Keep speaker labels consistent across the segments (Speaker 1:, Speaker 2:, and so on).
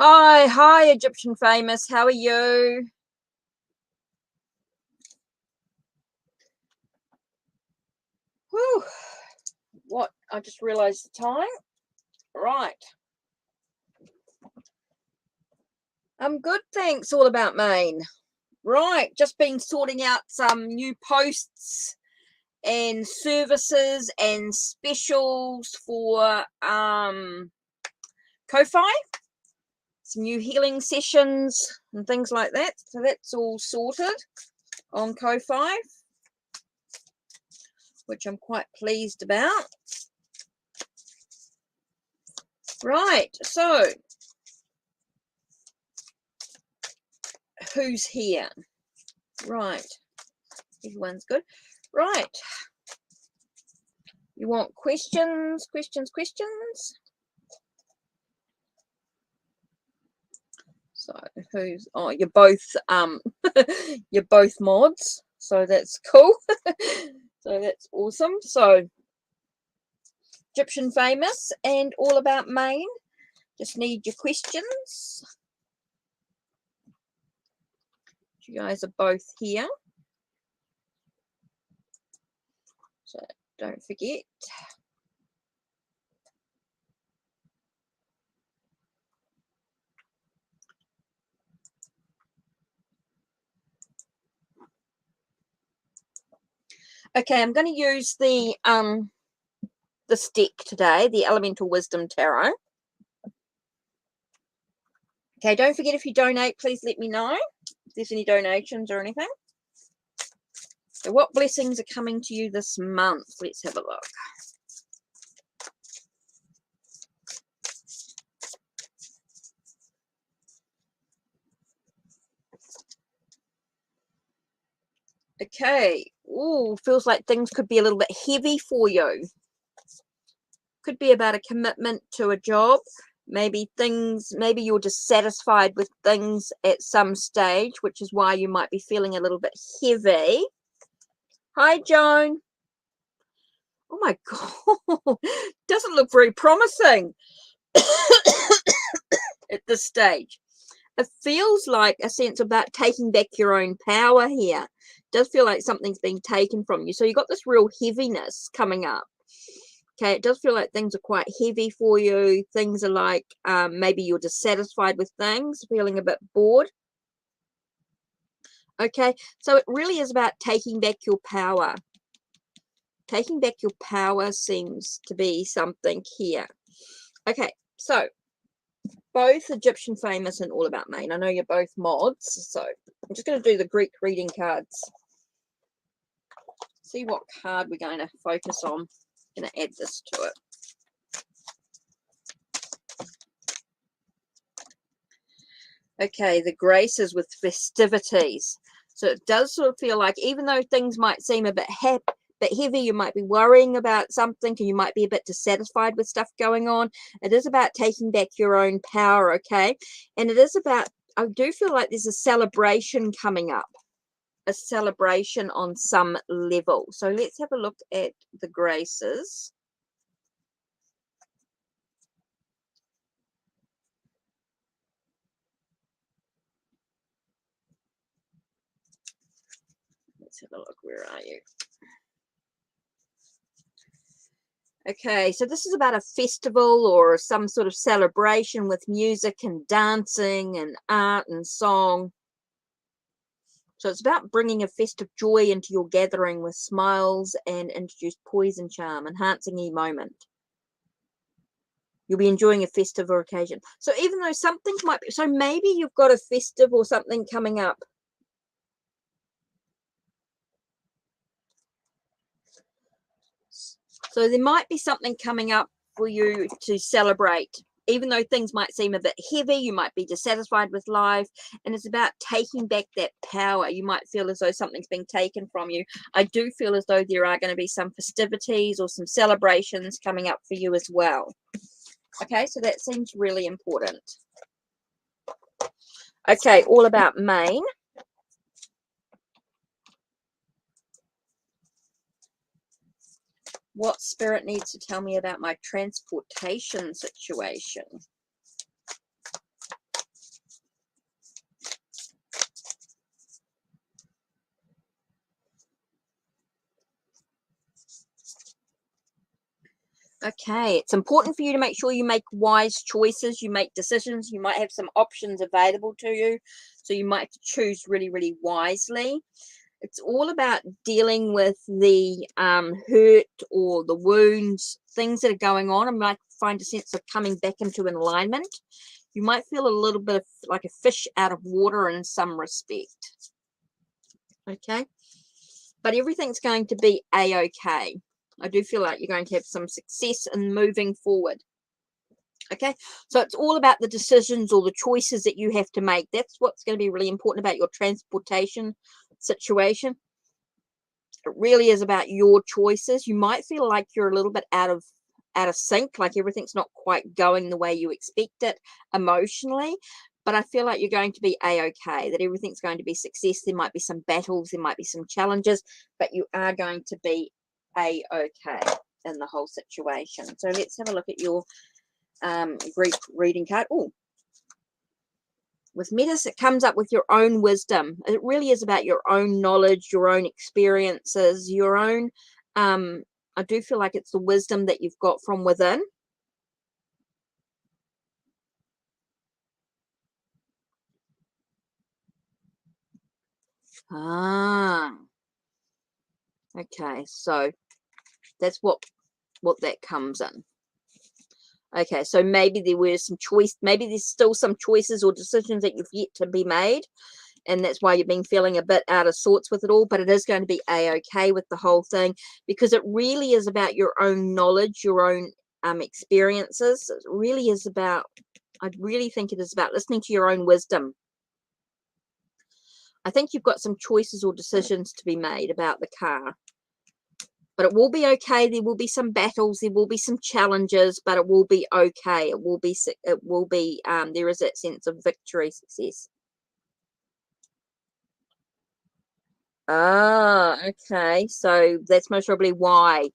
Speaker 1: Hi, Egyptian famous. How are you? Whew. What? I just realized the time. Right. I'm good, thanks. All about Maine. Right. Just been sorting out some new posts and services and specials for Ko-Fi. Some new healing sessions and things like that. So that's all sorted on Ko-Fi, which I'm quite pleased about. Right, so who's here? Right, everyone's good. Right, you want questions? So who's, oh, you're both you're both mods, so that's cool. So that's awesome. So Egyptian famous and all about Maine. Just need your questions. You guys are both here, so don't forget. Okay, I'm going to use the stick today, the Elemental Wisdom Tarot. Okay, don't forget, if you donate, please let me know if there's any donations or anything. So what blessings are coming to you this month? Let's have a look. Okay. Ooh, feels like things could be a little bit heavy for you. Could be about a commitment to a job. Maybe you're dissatisfied with things at some stage, which is why you might be feeling a little bit heavy. Hi, Joan. Oh my God. Doesn't look very promising at this stage. It feels like a sense about taking back your own power here. It does feel like something's being taken from you. So you've got this real heaviness coming up. Okay, it does feel like things are quite heavy for you. Things are like maybe you're dissatisfied with things, feeling a bit bored. Okay, so it really is about taking back your power. Taking back your power seems to be something here. Okay, so both Egyptian famous and all about Maine. I know you're both mods, so I'm just going to do the Greek reading cards. See what card we're going to focus on. I'm going to add this to it. Okay, the graces with festivities. So it does sort of feel like, even though things might seem a bit heavy, you might be worrying about something, and you might be a bit dissatisfied with stuff going on. It is about taking back your own power, okay? And it is about, I do feel like there's a celebration coming up. A celebration on some level. So let's have a look at the graces. Let's have a look. Where are you? Okay, so this is about a festival or some sort of celebration with music and dancing and art and song. So it's about bringing a festive joy into your gathering with smiles and introduce poise and charm, enhancing the moment. You'll be enjoying a festive or occasion. So even though something might be, so maybe you've got a festive or something coming up. So there might be something coming up for you to celebrate. Even though things might seem a bit heavy, you might be dissatisfied with life, and it's about taking back that power. You might feel as though something's being taken from you. I do feel as though there are going to be some festivities or some celebrations coming up for you as well. Okay, so that seems really important. Okay, all about Maine. What spirit needs to tell me about my transportation situation? Okay, it's important for you to make sure you make wise choices, you make decisions. You might have some options available to you, so you might have to choose really, really wisely. It's all about dealing with the hurt or the wounds, things that are going on, and might find a sense of coming back into an alignment. You might feel a little bit of like a fish out of water in some respect. Okay, but everything's going to be a-okay. I do feel like you're going to have some success in moving forward. Okay, so it's all about the decisions or the choices that you have to make. That's what's going to be really important about your transportation situation. It really is about your choices. You might feel like you're a little bit out of sync, like everything's not quite going the way you expect it emotionally, but I feel like you're going to be a-okay, that everything's going to be success. There might be some battles, there might be some challenges, but you are going to be a-okay in the whole situation. So let's have a look at your Greek reading card. Oh, with Metis, it comes up with your own wisdom. It really is about your own knowledge, your own experiences, your own, I do feel like it's the wisdom that you've got from within. Ah, okay, so that's what that comes in. Okay, so maybe there were some choice, maybe there's still some choices or decisions that you've yet to be made, and that's why you've been feeling a bit out of sorts with it all, but it is going to be a-okay with the whole thing, because it really is about your own knowledge, your own experiences. It really is about, I really think it is about listening to your own wisdom. I think you've got some choices or decisions to be made about the car, but it will be okay. There will be some battles, there will be some challenges, but it will be okay. It will be, there is that sense of victory, success. Ah, okay. So that's most probably why.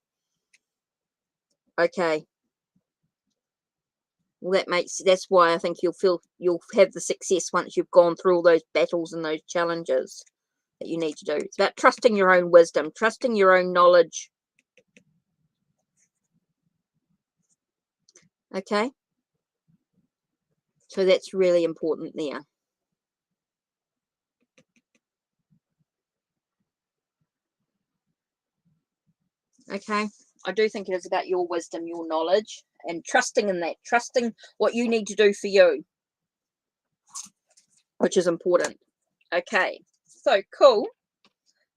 Speaker 1: Okay. Well, that's why I think you'll have the success once you've gone through all those battles and those challenges that you need to do. It's about trusting your own wisdom, trusting your own knowledge. Okay. So that's really important there. Okay. I do think it is about your wisdom, your knowledge, and trusting in that, trusting what you need to do for you, which is important. Okay. So cool.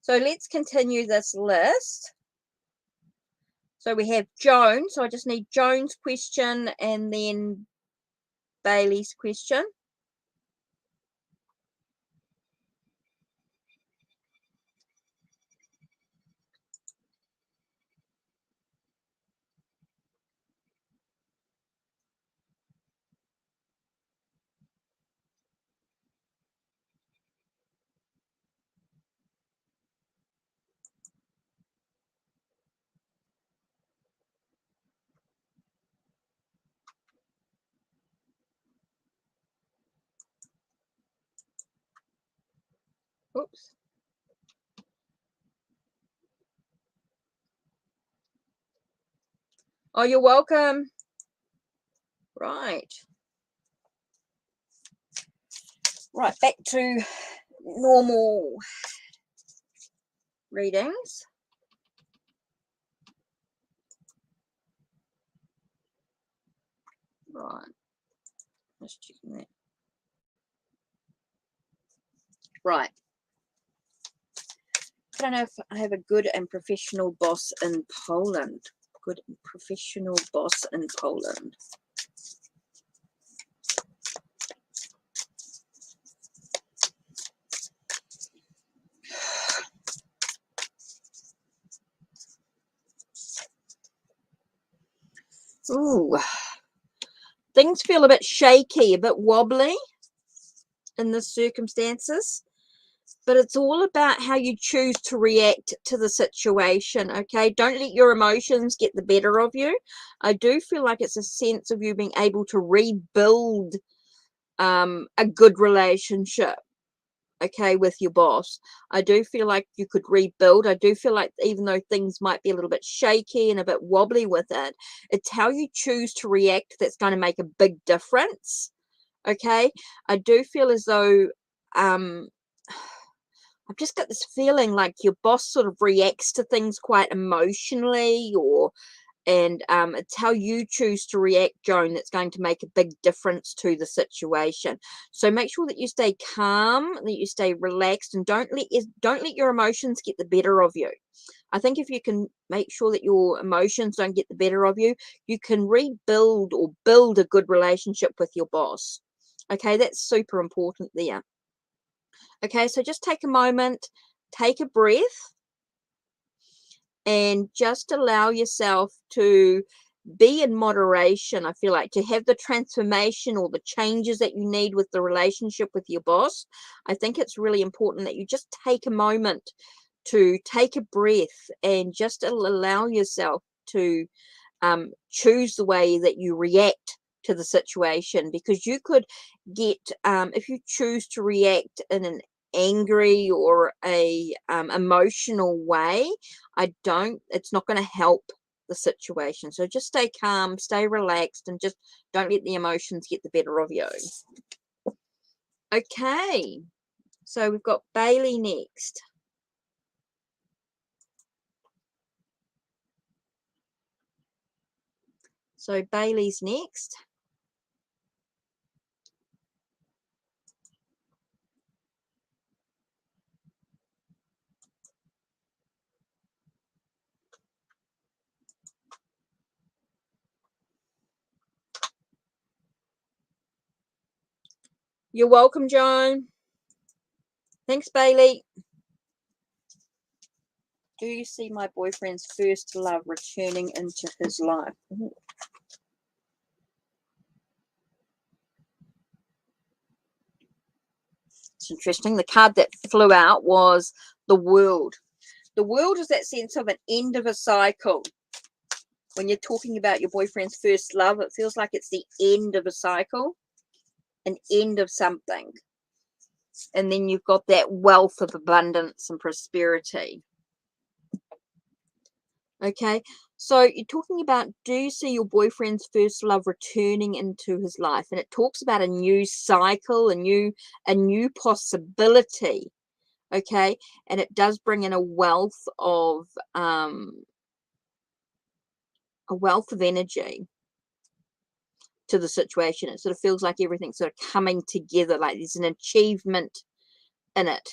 Speaker 1: So let's continue this list. So we have Joan. So I just need Joan's question and then Bailey's question. Oops. Oh, you're welcome. Right. Right, back to normal readings. Right. Just checking that. Right. I don't know if I have a good and professional boss in Poland. Good and professional boss in Poland. Ooh. Things feel a bit shaky, a bit wobbly in the circumstances, but it's all about how you choose to react to the situation. Okay, don't let your emotions get the better of you. I do feel like it's a sense of you being able to rebuild a good relationship. okay, with your boss. I do feel like you could rebuild. I do feel like even though things might be a little bit shaky and a bit wobbly with it, it's how you choose to react that's going to make a big difference. Okay. I do feel as though um I've just got this feeling like your boss sort of reacts to things quite emotionally, or and it's how you choose to react, Joan, that's going to make a big difference to the situation. So make sure that you stay calm, that you stay relaxed, and don't let your emotions get the better of you. I think if you can make sure that your emotions don't get the better of you, you can rebuild or build a good relationship with your boss. Okay, that's super important there. Okay, so just take a moment, take a breath, and just allow yourself to be in moderation. I feel like to have the transformation or the changes that you need with the relationship with your boss, I think it's really important that you just take a moment to take a breath and just allow yourself to choose the way that you react to the situation, because you could get if you choose to react in an angry or a emotional way, it's not going to help the situation. So just stay calm, stay relaxed, and just don't let the emotions get the better of you. Okay, so we've got Bailey next. So Bailey's next. You're welcome, Joan. Thanks, Bailey. Do you see my boyfriend's first love returning into his life? It's interesting. The card that flew out was the World. The World is that sense of an end of a cycle. When you're talking about your boyfriend's first love, it feels like it's the end of a cycle, an end of something. And then you've got that wealth of abundance and prosperity. Okay, so you're talking about, do you see your boyfriend's first love returning into his life? And it talks about a new cycle, a new possibility. Okay, and it does bring in a wealth of energy to the situation. It sort of feels like everything's sort of coming together, like there's an achievement in it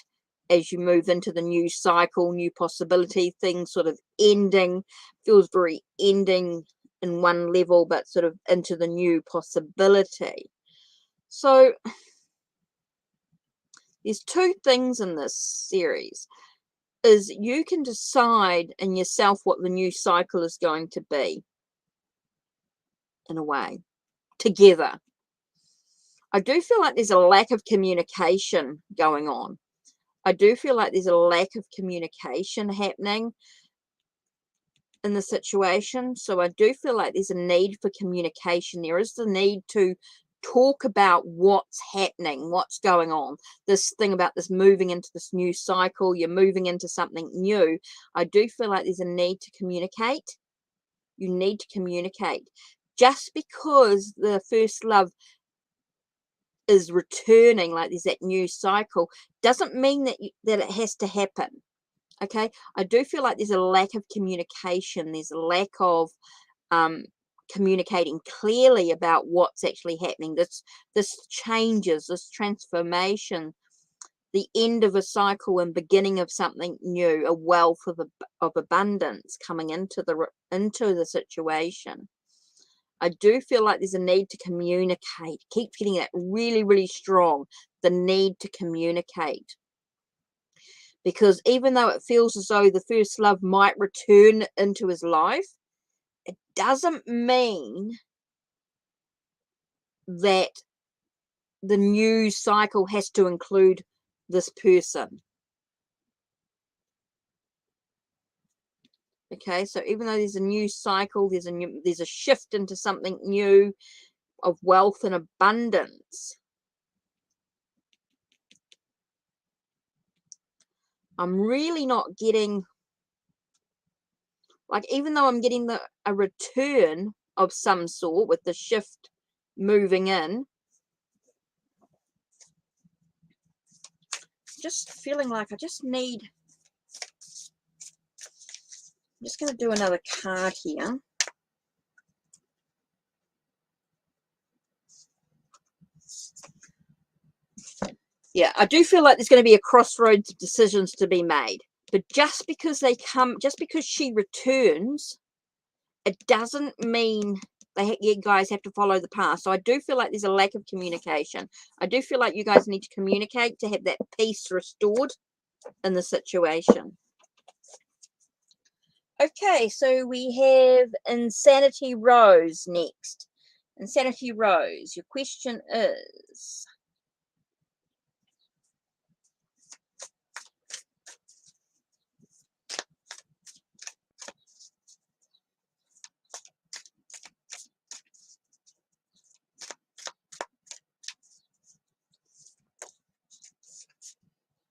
Speaker 1: as you move into the new cycle, new possibility, things sort of ending. Feels very ending in one level, but sort of into the new possibility. So there's two things in this series. Is you can decide in yourself what the new cycle is going to be, in a way, together. I do feel like there's a lack of communication going on. I do feel like there's a lack of communication happening in the situation. So I do feel like there's a need for communication. There is the need to talk about what's happening, what's going on. This thing about this moving into this new cycle, you're moving into something new. I do feel like there's a need to communicate. You need to communicate. Just because the first love is returning, like there's that new cycle, doesn't mean that it has to happen. Okay, I do feel like there's a lack of communication. There's a lack of communicating clearly about what's actually happening. This changes, this transformation, the end of a cycle and beginning of something new, a wealth of abundance coming into the situation. I do feel like there's a need to communicate. Keep getting that really, really strong. The need to communicate. Because even though it feels as though the first love might return into his life, it doesn't mean that the new cycle has to include this person. Okay, so even though there's a new cycle, there's a shift into something new of wealth and abundance. I'm really not getting, like, even though I'm getting a return of some sort with the shift moving in, just feeling like I just need, I'm just going to do another card here. Yeah, I do feel like there's going to be a crossroads of decisions to be made. But just because she returns, it doesn't mean you guys have to follow the path. So I do feel like there's a lack of communication. I do feel like you guys need to communicate to have that peace restored in the situation. Okay, so we have Insanity Rose next. Insanity Rose, your question is,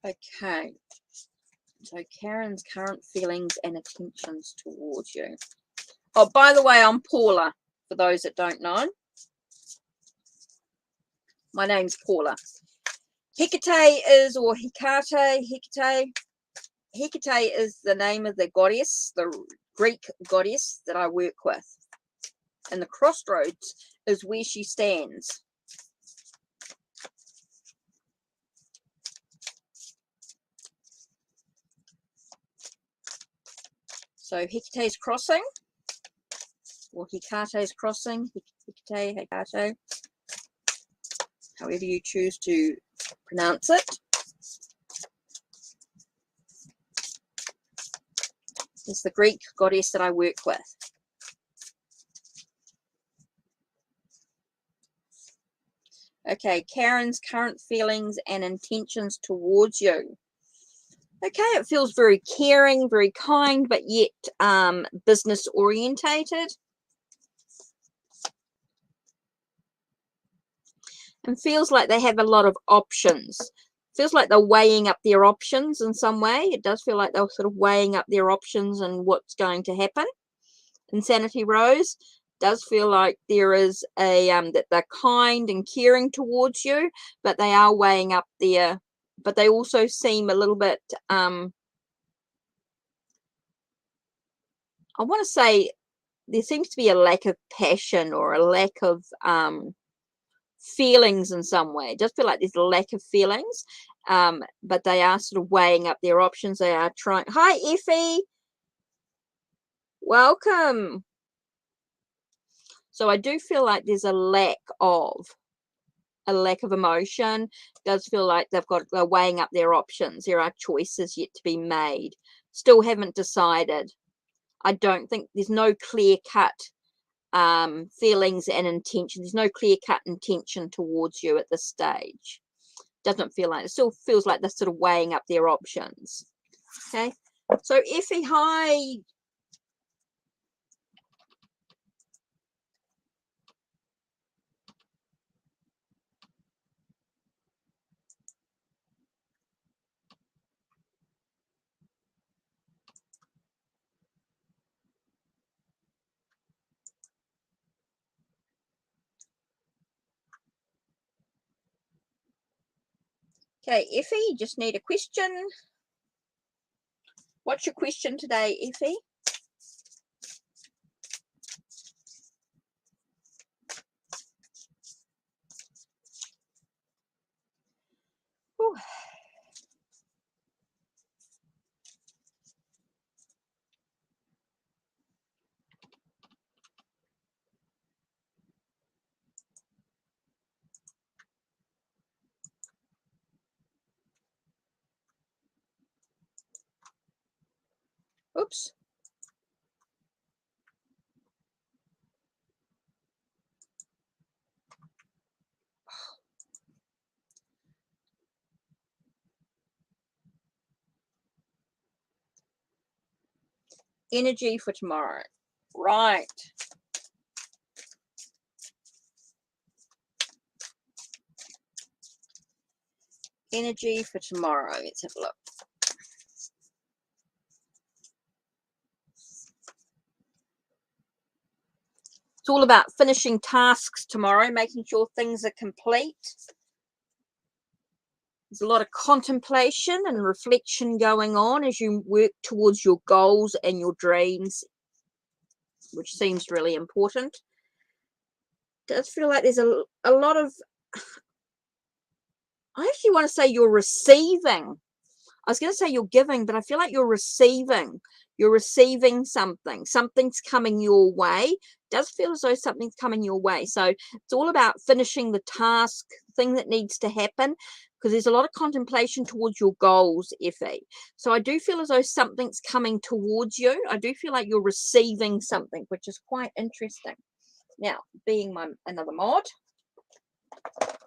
Speaker 1: okay, so Karen's current feelings and intentions towards you. Oh, by the way, I'm Paula, for those that don't know. My name's Paula. Hecate is, or Hecate, Hecate is the name of the goddess, the Greek goddess that I work with. And the crossroads is where she stands. So Hecate's crossing, or Hecate's crossing, Hecate, however you choose to pronounce it. It's the Greek goddess that I work with. Okay, Karen's current feelings and intentions towards you. Okay, it feels very caring, very kind, but yet business orientated. And feels like they have a lot of options. Feels like they're weighing up their options in some way. It does feel like they're sort of weighing up their options and what's going to happen. Insanity Rose does feel like there is a that they're kind and caring towards you, but they are weighing up their, but they also seem a little bit I want to say there seems to be a lack of passion or a lack of feelings in some way. It does feel like there's a lack of feelings, but they are sort of weighing up their options. They are trying. Hi, Effie. Welcome. So I do feel like there's a lack of emotion. It does feel like they're weighing up their options. There are choices yet to be made. Still haven't decided. I don't think there's no clear cut feelings and intention. There's no clear cut intention towards you at this stage. Doesn't feel like it. Still feels like they're sort of weighing up their options. Okay, so Effie, hi. Okay, Effie, you just need a question. What's your question today, Effie? Whew. Oops. Energy for tomorrow. Right. Energy for tomorrow. Let's have a look. It's all about finishing tasks tomorrow, making sure things are complete. There's a lot of contemplation and reflection going on as you work towards your goals and your dreams, which seems really important. It does feel like there's a lot of, I actually want to say you're receiving. I was going to say you're giving, but I feel like you're receiving. You're receiving something. Something's coming your way. It does feel as though something's coming your way. So it's all about finishing the task, thing that needs to happen, because there's a lot of contemplation towards your goals, Effie. So I do feel as though something's coming towards you. I do feel like you're receiving something, which is quite interesting. Now, being another mod, of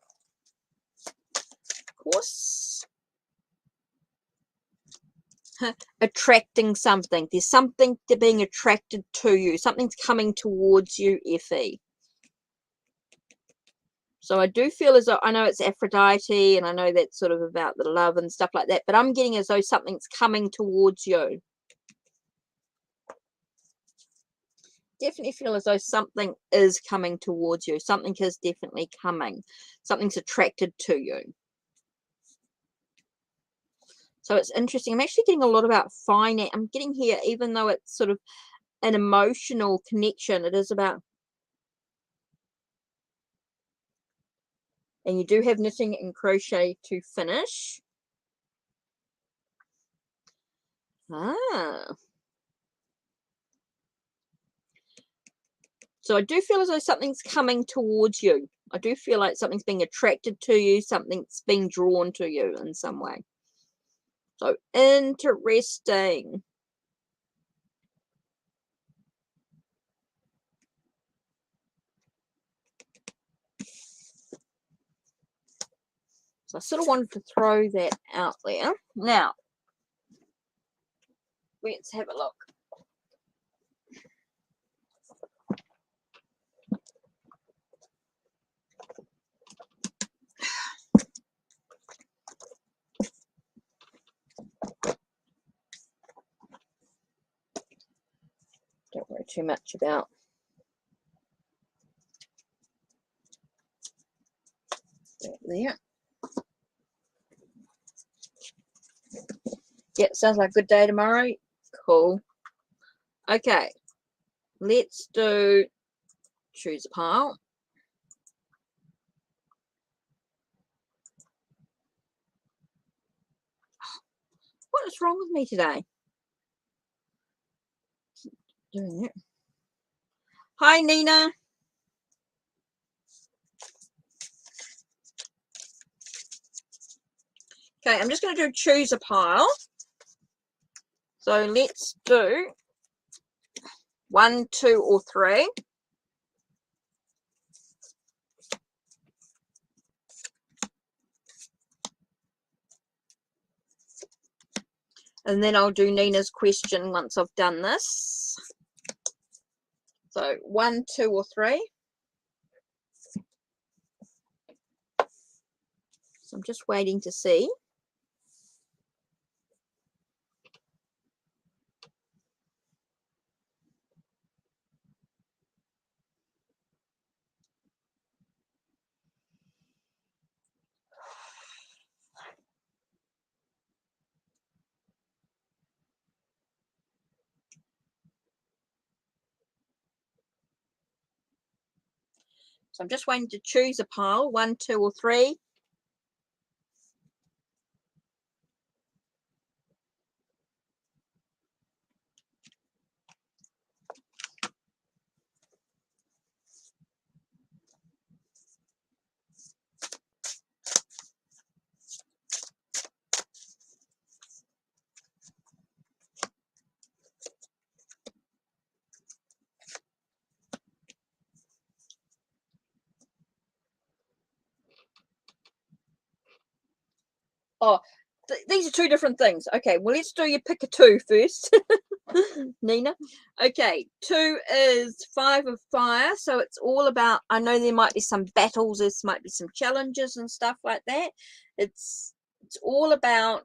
Speaker 1: course. Attracting something. There's something being attracted to you. Something's coming towards you, Effie. So I do feel as though, I know it's Aphrodite, and I know that's sort of about the love and stuff like that, but I'm getting as though something's coming towards you. Definitely feel as though something is coming towards you. Something is definitely coming. Something's attracted to you. So it's interesting. I'm actually getting a lot about finance. I'm getting here, even though it's sort of an emotional connection, it is about, and you do have knitting and crochet to finish. So I do feel as though something's coming towards you. I do feel like something's being attracted to you, something's being drawn to you in some way. So interesting. So I sort of wanted to throw that out there. Now, let's have a look. Don't worry too much about that there. Yeah, sounds like a good day tomorrow. Cool. Okay, let's do choose a pile. What is wrong with me today? Doing it. Hi, Nina. Okay, I'm just going to do choose a pile. So let's do 1, 2, or 3. And then I'll do Nina's question once I've done this. So 1, 2, or 3. So I'm just waiting to see. So I'm just waiting to choose a pile, 1, 2, or 3. Oh, these are 2 different things. Okay, well, let's do your pick a 2 first. Nina. Okay, 2 is 5 of fire, so it's all about, I know there might be some battles, there might be some challenges and stuff like that. It's all about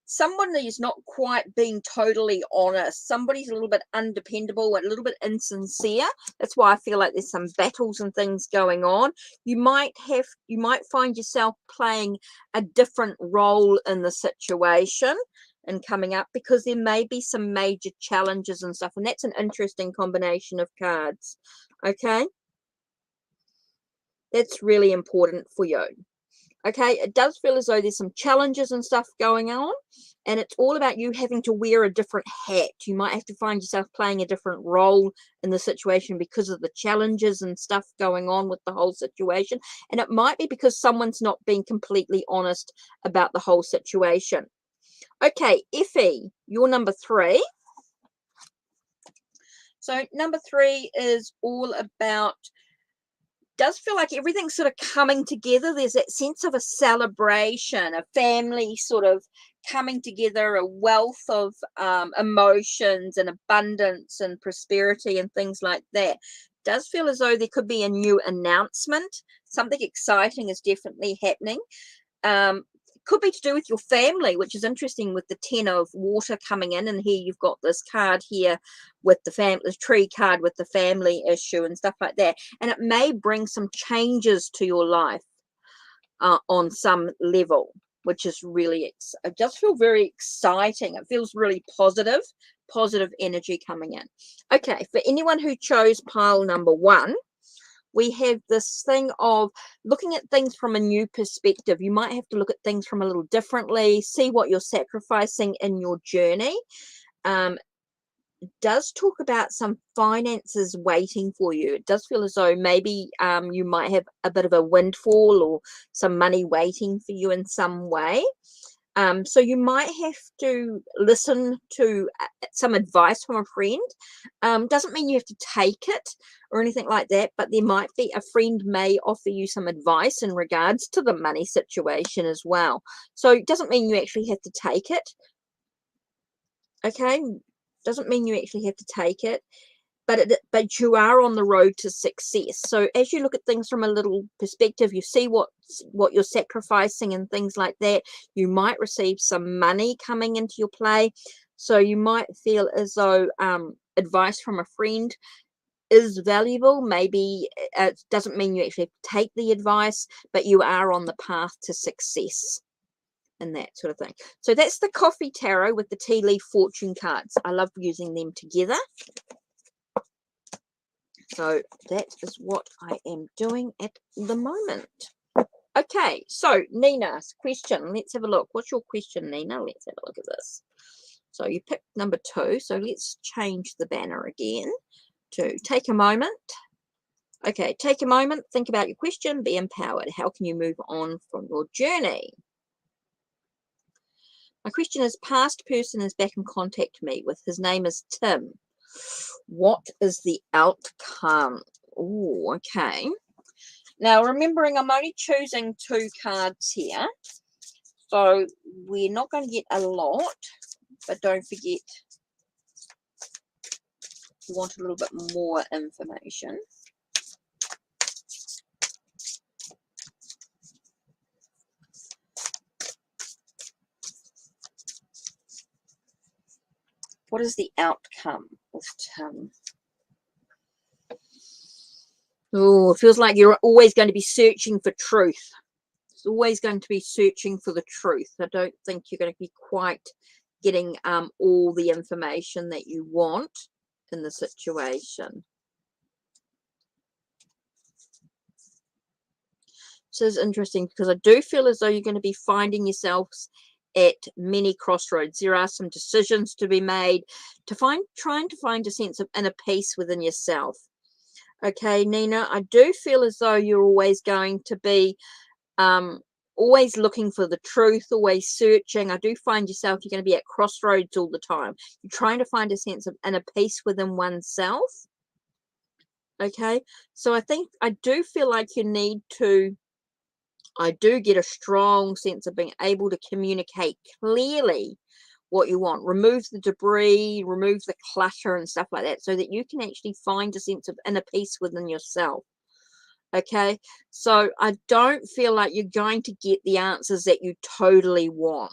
Speaker 1: someone that is not quite being totally honest. Somebody's a little bit undependable, a little bit insincere. That's why I feel like there's some battles and things going on. You might find yourself playing a different role in the situation and coming up, because there may be some major challenges and stuff, and that's an interesting combination of cards. Okay, that's really important for you. Okay, it does feel as though there's some challenges and stuff going on, and it's all about you having to wear a different hat. You might have to find yourself playing a different role in the situation because of the challenges and stuff going on with the whole situation. And it might be because someone's not being completely honest about the whole situation. Okay, Effie, you're number 3. So number 3 is all about, does feel like everything's sort of coming together. There's that sense of a celebration, a family sort of coming together, a wealth of emotions and abundance and prosperity and things like that. Does feel as though there could be a new announcement. Something exciting is definitely happening. Could be to do with your family, which is interesting with the 10 of water coming in, and here you've got this card here with the family tree card with the family issue and stuff like that, and it may bring some changes to your life on some level, which is really, it does feel very exciting. It feels really positive energy coming in. Okay, for anyone who chose pile number 1, we have this thing of looking at things from a new perspective. You might have to look at things from a little differently, see what you're sacrificing in your journey. It does talk about some finances waiting for you. It does feel as though maybe you might have a bit of a windfall or some money waiting for you in some way. So you might have to listen to some advice from a friend. Doesn't mean you have to take it or anything like that, but there might be a friend may offer you some advice in regards to the money situation as well. So it doesn't mean you actually have to take it. Okay, doesn't mean you actually have to take it, but you are on the road to success. So as you look at things from a little perspective, you see what you're sacrificing and things like that. You might receive some money coming into your play, so you might feel as though advice from a friend is valuable. Maybe it doesn't mean you actually have to take the advice, but you are on the path to success and that sort of thing. So that's the coffee tarot with the tea leaf fortune cards. I love using them together. So that is what I am doing at the moment. Okay, so Nina's question. Let's have a look. What's your question, Nina? Let's have a look at this. So you picked number 2. So let's change the banner again to take a moment. Okay, take a moment, think about your question, be empowered. How can you move on from your journey? My question is, past person is back in contact me with. His name is Tim. What is the outcome? Oh, okay. Now, remembering I'm only choosing 2 cards here, so we're not going to get a lot, but don't forget, you want a little bit more information. What is the outcome with Tim? Oh, it feels like you're always going to be searching for truth. It's always going to be searching for the truth. I don't think you're going to be quite getting all the information that you want in the situation. So it's interesting because I do feel as though you're going to be finding yourselves at many crossroads. There are some decisions to be made trying to find a sense of inner peace within yourself. Okay, Nina, I do feel as though you're always going to be always looking for the truth, always searching. I do find yourself, you're going to be at crossroads all the time. You're trying to find a sense of inner peace within oneself. Okay, so I do feel like you need to, I do get a strong sense of being able to communicate clearly what you want. Remove the debris, remove the clutter and stuff like that, so that you can actually find a sense of inner peace within yourself. Okay, so I don't feel like you're going to get the answers that you totally want.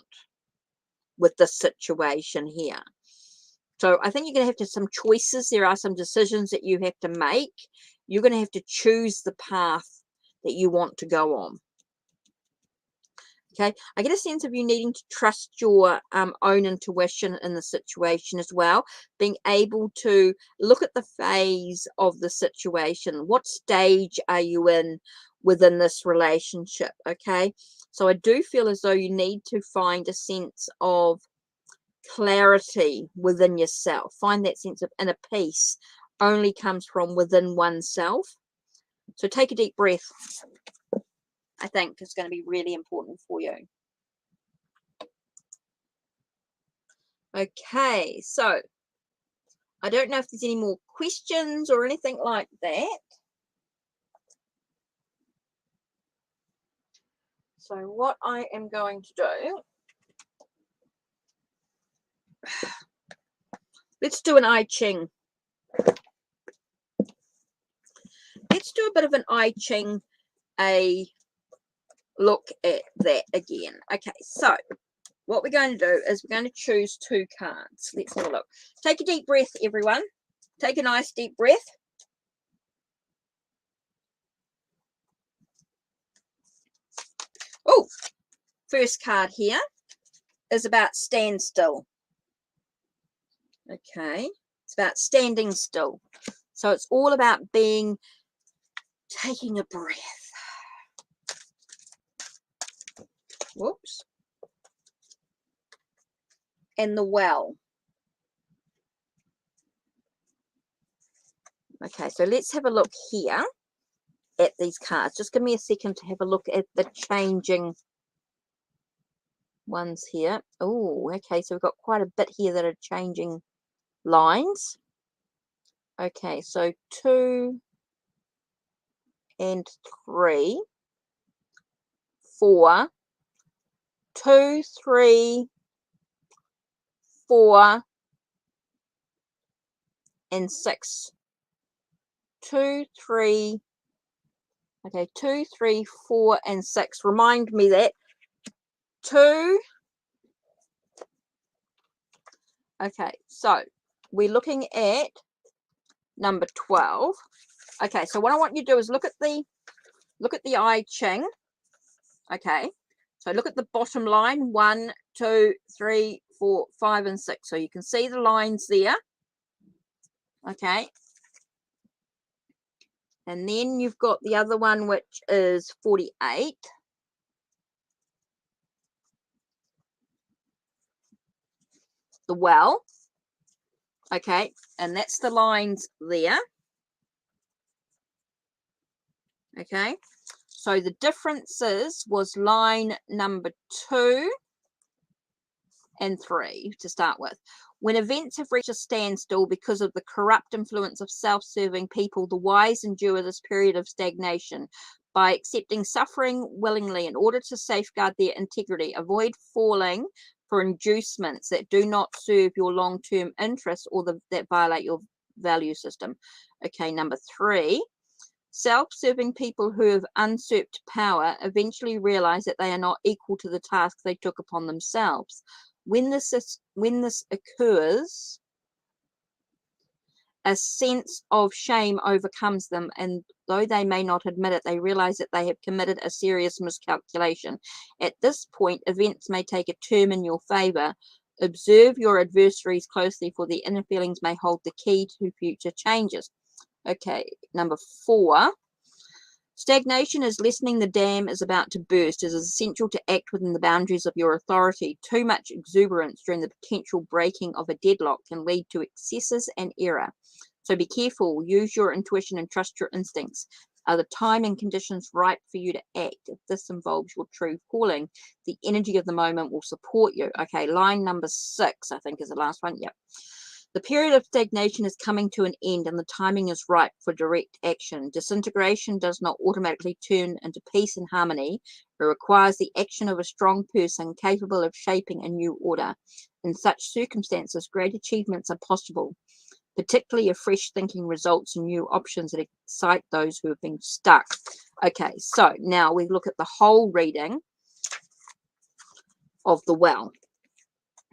Speaker 1: with this situation here. So I think you're going to have to some choices. There are some decisions that you have to make. You're going to have to choose the path that you want to go on. Okay, I get a sense of you needing to trust your own intuition in the situation as well, being able to look at the phase of the situation. What stage are you in within this relationship? Okay, so I do feel as though you need to find a sense of clarity within yourself. Find that sense of inner peace only comes from within oneself. So take a deep breath. I think is going to be really important for you. Okay, so I don't know if there's any more questions or anything like that. So what I am going to do, let's do an I Ching. Let's do a bit of an I Ching, a look at that again. Okay, so what we're going to do is we're going to choose 2 cards. Let's have a look. Take a deep breath, everyone. Take a nice deep breath. Oh, first card here is about stand still. Okay, it's about standing still. So it's all about taking a breath. Whoops. And the well. Okay, so let's have a look here at these cards. Just give me a second to have a look at the changing ones here. Oh, okay, so we've got quite a bit here that are changing lines. Okay, so 2 and 3, 4, 2, 3, 4, and 6. 2, 3, okay, 2, 3, 4, and 6. Remind me that 2. Okay, so we're looking at number 12. Okay, so what I want you to do is look at the I Ching. Okay, so look at the bottom line, 1, 2, 3, 4, 5, and 6. So you can see the lines there. Okay, and then you've got the other one, which is 48. The well. Okay, and that's the lines there. Okay, so the differences was line number 2 and 3 to start with. When events have reached a standstill because of the corrupt influence of self-serving people, the wise endure this period of stagnation by accepting suffering willingly in order to safeguard their integrity. Avoid falling for inducements that do not serve your long-term interests or that violate your value system. Okay, number 3. Self-serving people who have usurped power eventually realize that they are not equal to the task they took upon themselves. When this occurs, a sense of shame overcomes them, and though they may not admit it, they realize that they have committed a serious miscalculation. At this point, events may take a turn in your favor. Observe your adversaries closely, for the inner feelings may hold the key to future changes. Okay, number 4. Stagnation is lessening. The dam is about to burst. It is essential to act within the boundaries of your authority. Too much exuberance during the potential breaking of a deadlock can lead to excesses and error. So be careful. Use your intuition and trust your instincts. Are the time and conditions right for you to act? If this involves your true calling, the energy of the moment will support you. Okay, line number 6, I think, is the last one. Yep. The period of stagnation is coming to an end, and the timing is ripe for direct action. Disintegration does not automatically turn into peace and harmony. It requires the action of a strong person capable of shaping a new order. In such circumstances, great achievements are possible, particularly if fresh thinking results in new options that excite those who have been stuck. Okay, so now we look at the whole reading of the well.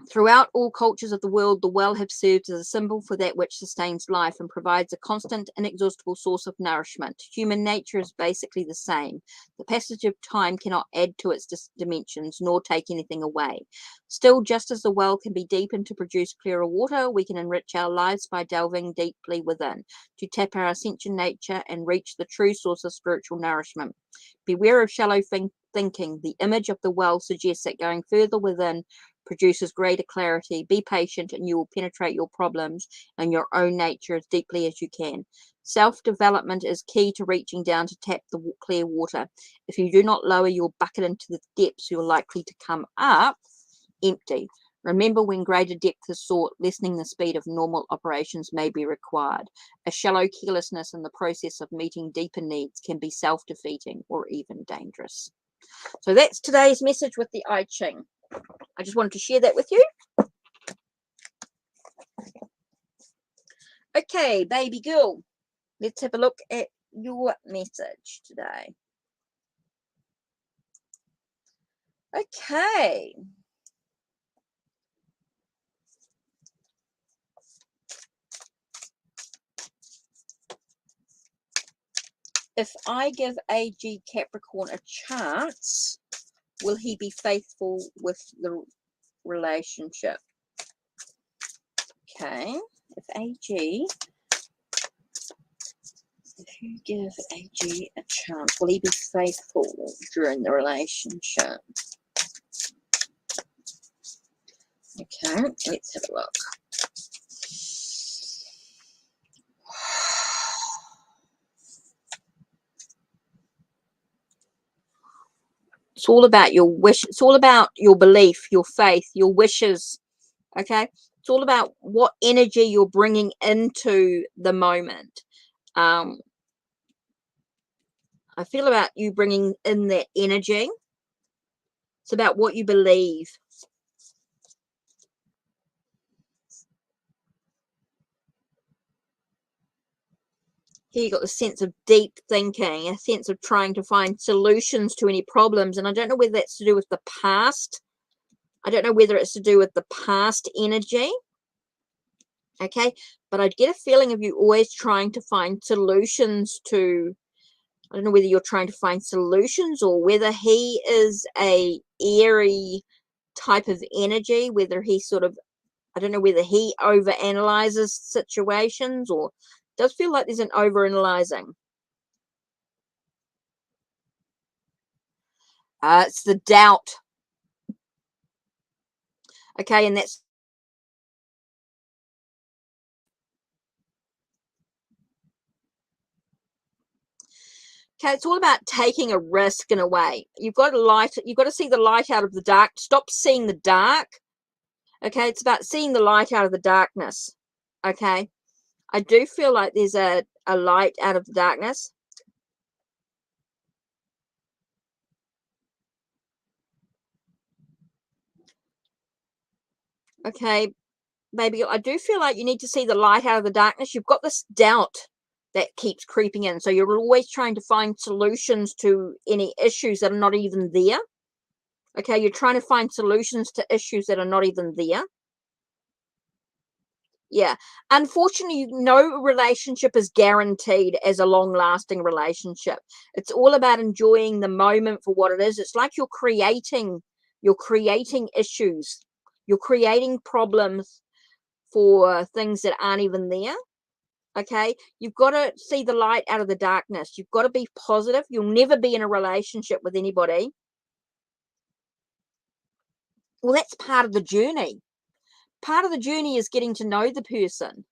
Speaker 1: Throughout all cultures of the world, the well have served as a symbol for that which sustains life and provides a constant, inexhaustible source of nourishment. Human nature is basically the same. The passage of time cannot add to its dimensions nor take anything away. Still, just as the well can be deepened to produce clearer water, we can enrich our lives by delving deeply within, to tap our ascension nature and reach the true source of spiritual nourishment. Beware of shallow thinking. The image of the well suggests that going further within produces greater clarity. Be patient and you will penetrate your problems and your own nature as deeply as you can. Self-development is key to reaching down to tap the clear water. If you do not lower your bucket into the depths, you're likely to come up empty. Remember, when greater depth is sought, lessening the speed of normal operations may be required. A shallow carelessness in the process of meeting deeper needs can be self-defeating or even dangerous. So that's today's message with the I Ching. I just wanted to share that with you. Okay, baby girl, let's have a look at your message today. Okay. If I give AG Capricorn a chance, will he be faithful with the relationship? Okay. If you give AG a chance, will he be faithful during the relationship? Okay, let's have a look. It's all about your wish. It's all about your belief, your faith, your wishes. Okay. It's all about what energy you're bringing into the moment. I feel about you bringing in that energy. It's about what you believe. Here you got the sense of deep thinking, a sense of trying to find solutions to any problems. And I don't know whether that's to do with the past. I don't know whether it's to do with the past energy. Okay. But I get a feeling of you always trying to find solutions to, I don't know whether you're trying to find solutions or whether he is a airy type of energy, whether he sort of, I don't know whether he overanalyzes situations or does feel like there's an overanalyzing. It's the doubt. Okay, and that's okay, it's all about taking a risk in a way. You've got to see the light out of the dark. Stop seeing the dark. Okay, it's about seeing the light out of the darkness. Okay. I do feel like there's a light out of the darkness. Okay, baby, I do feel like you need to see the light out of the darkness. You've got this doubt that keeps creeping in. So you're always trying to find solutions to any issues that are not even there. Okay, you're trying to find solutions to issues that are not even there. Yeah. Unfortunately, no relationship is guaranteed as a long-lasting relationship. It's all about enjoying the moment for what it is. It's like you're creating issues. You're creating problems for things that aren't even there. Okay, you've got to see the light out of the darkness. You've got to be positive. You'll never be in a relationship with anybody. Well, that's part of the journey. Part of the journey is getting to know the person.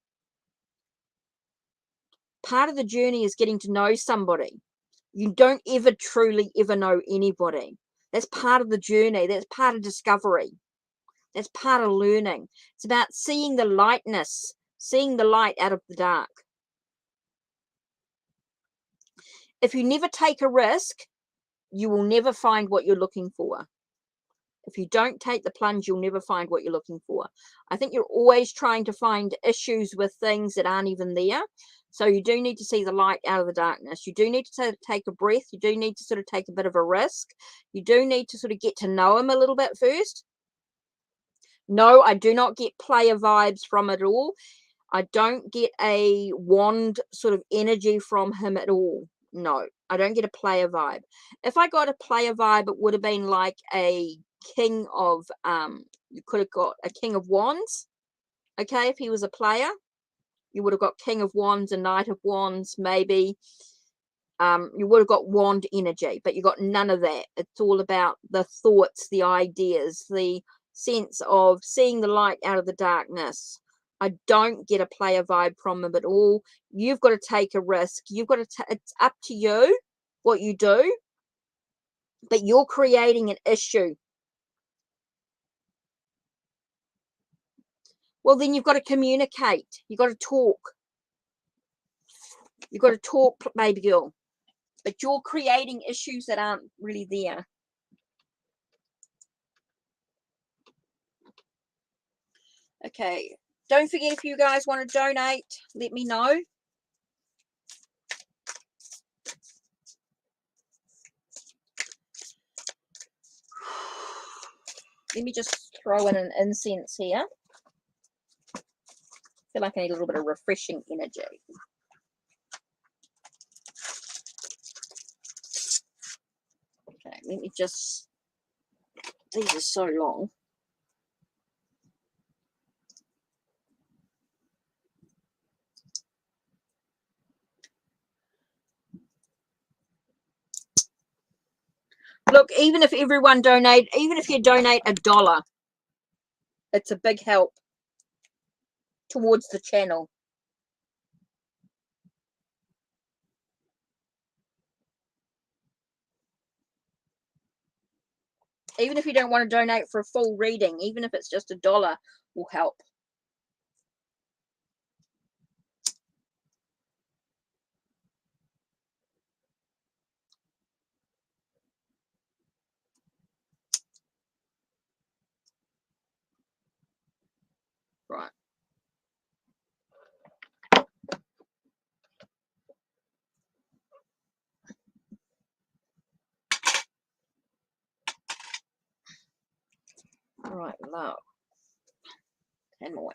Speaker 1: Part of the journey is getting to know somebody. You don't ever truly ever know anybody. That's part of the journey. That's part of discovery. That's part of learning. It's about seeing the lightness, seeing the light out of the dark. If you never take a risk, you will never find what you're looking for. If you don't take the plunge, you'll never find what you're looking for. I think you're always trying to find issues with things that aren't even there. So you do need to see the light out of the darkness. You do need to sort of take a breath. You do need to sort of take a bit of a risk. You do need to sort of get to know him a little bit first. No, I do not get player vibes from it at all. I don't get a wand sort of energy from him at all. No, I don't get a player vibe. If I got a player vibe, it would have been like a king of, you could have got a king of wands. Okay, if he was a player, you would have got king of wands and knight of wands, maybe. You would have got wand energy, but you got none of that. It's all about the thoughts, the ideas, the sense of seeing the light out of the darkness. I don't get a player vibe from them at all. You've got to take a risk. You've got to, it's up to you what you do, but you're creating an issue. Well, then you've got to communicate. You've got to talk. You've got to talk, baby girl. But you're creating issues that aren't really there. Okay. Don't forget, if you guys want to donate, let me know. Let me just throw in an incense here. I feel like I need a little bit of refreshing energy. Okay, let me just, these are so long. Look, even if everyone donate, even if you donate $1, it's a big help towards the channel. Even if you don't want to donate for a full reading, even if it's just $1 will help. Right. All right, love. 10 more.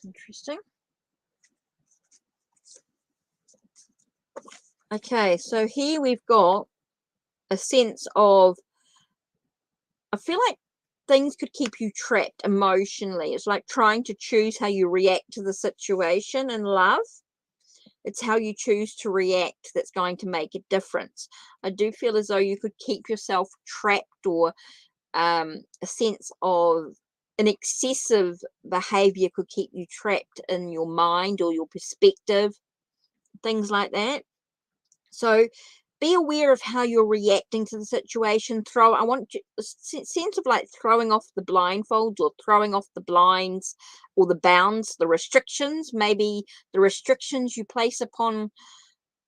Speaker 1: Interesting. Okay, so here we've got a sense of, I feel like things could keep you trapped emotionally. It's like trying to choose how you react to the situation in love. It's how you choose to react that's going to make a difference. I do feel as though you could keep yourself trapped, or a sense of an excessive behavior could keep you trapped in your mind or your perspective, things like that. So be aware of how you're reacting to the situation. I want you, a sense of like throwing off the blindfolds or throwing off the blinds or the bounds, the restrictions, maybe the restrictions you place upon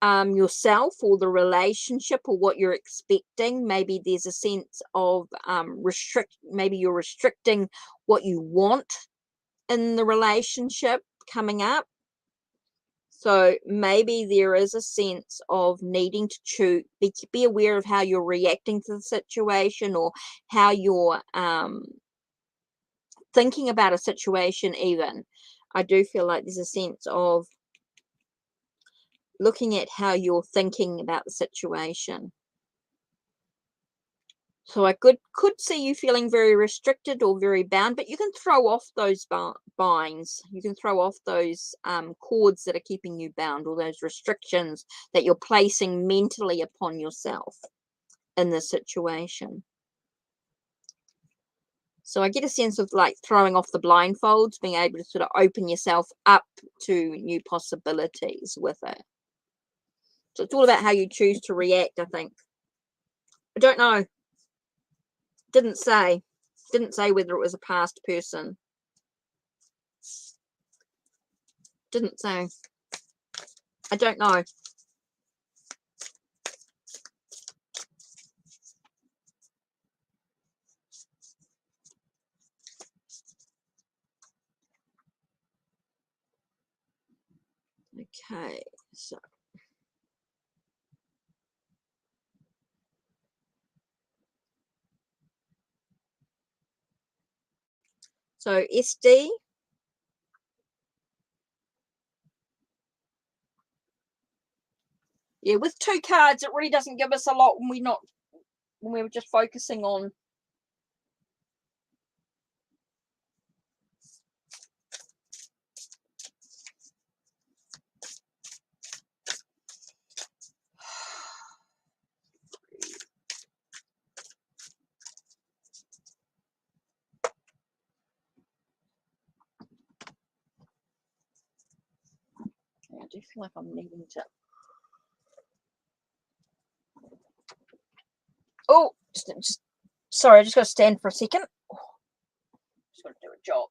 Speaker 1: yourself or the relationship or what you're expecting. Maybe there's a sense of maybe you're restricting what you want in the relationship coming up. So maybe there is a sense of needing to be aware of how you're reacting to the situation, or how you're thinking about a situation even. I do feel like there's a sense of looking at how you're thinking about the situation. So I could see you feeling very restricted or very bound, but you can throw off those binds. You can throw off those cords that are keeping you bound, or those restrictions that you're placing mentally upon yourself in this situation. So I get a sense of like throwing off the blindfolds, being able to sort of open yourself up to new possibilities with it. So it's all about how you choose to react, I think. I don't know. Didn't say whether it was a past person. Didn't say. I don't know. Okay, so SD. Yeah, with 2 cards, it really doesn't give us a lot when we were just focusing on. I do feel like I'm needing to. Oh, just sorry, I just got to stand for a second. Just got to do a job.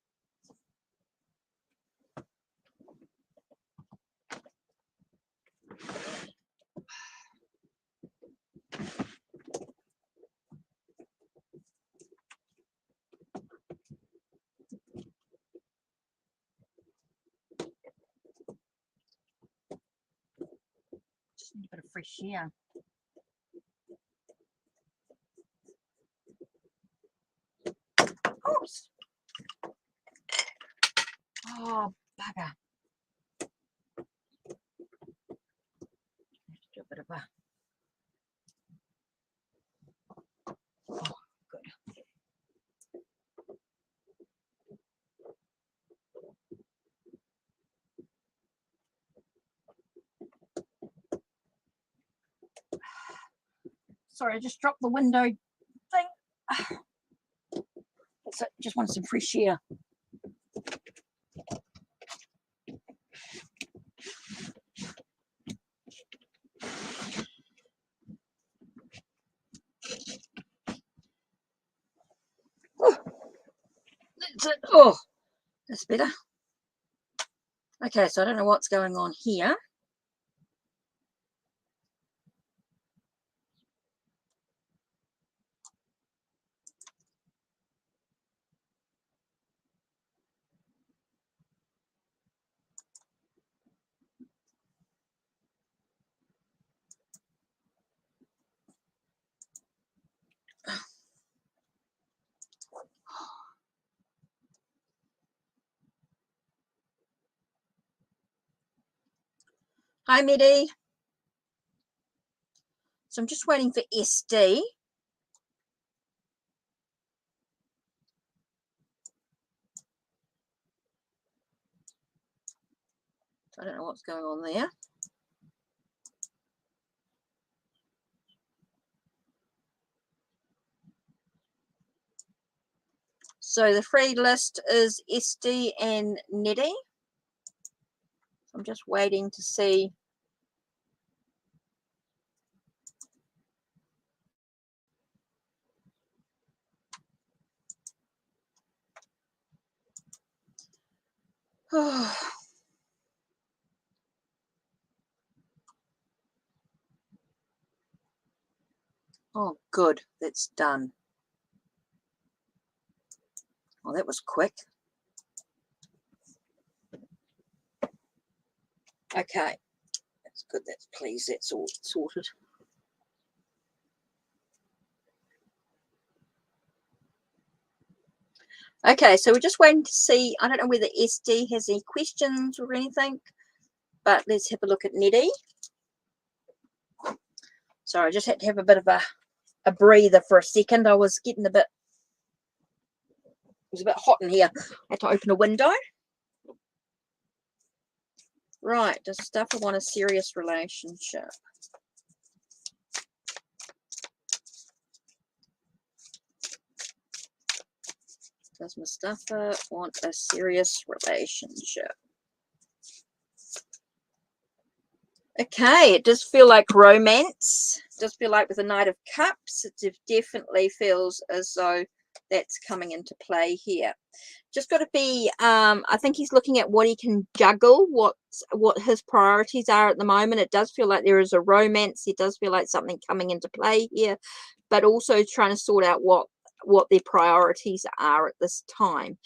Speaker 1: Just need a bit of fresh air. Oops. Oh, bugger. Let's do a bit of a. Oh, good. Sorry, I just dropped the window thing. So just want some fresh air. Oh, that's it. Oh, that's better. Okay, so I don't know what's going on here. Hi, Medi. So I'm just waiting for SD. So I don't know what's going on there. So the free list is SD and Nettie. I'm just waiting to see. Oh, good. That's done. Oh, that was quick. Okay. That's good. That's pleased. That's all sorted. Okay, so we're just waiting to see. I don't know whether SD has any questions or anything, but let's have a look at Nettie. Sorry, I just had to have a bit of a breather for a second. I was getting it was a bit hot in here. I had to open a window. Right, does Stuffer want a serious relationship? Does Mustafa want a serious relationship? Okay, it does feel like romance. It does feel like with the Knight of Cups, it definitely feels as though that's coming into play here. Just got to be, I think he's looking at what he can juggle, what his priorities are at the moment. It does feel like there is a romance. It does feel like something coming into play here, but also trying to sort out what their priorities are at this time.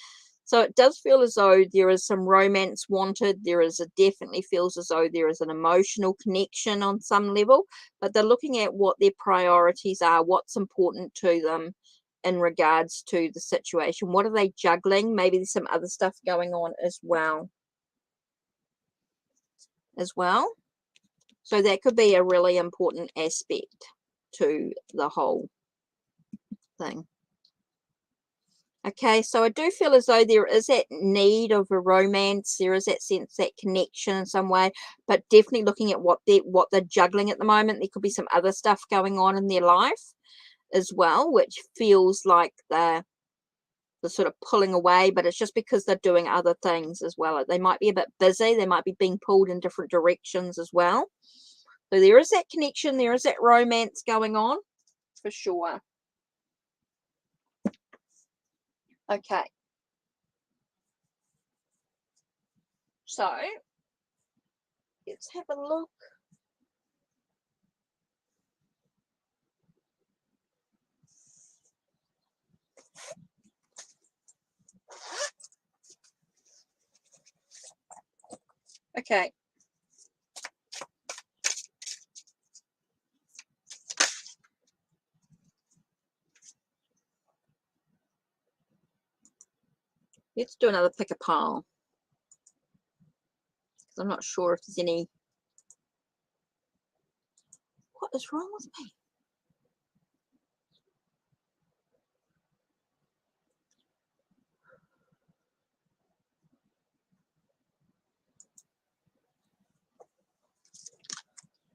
Speaker 1: So it does feel as though there is some romance wanted. Definitely feels as though there is an emotional connection on some level, but they're looking at what their priorities are, what's important to them in regards to the situation. What are they juggling? Maybe there's some other stuff going on as well. So that could be a really important aspect to the whole thing. Okay, so I do feel as though there is that need of a romance. There is that sense, that connection in some way, but definitely looking at what they're juggling at the moment. There could be some other stuff going on in their life as well, which feels like they're sort of pulling away, but it's just because they're doing other things as well. They might be a bit busy. They might be being pulled in different directions as well. So there is that connection. There is that romance going on for sure. Okay. So let's have a look. Okay. Let's do another pick a pile. Because I'm not sure if there's any. What is wrong with me?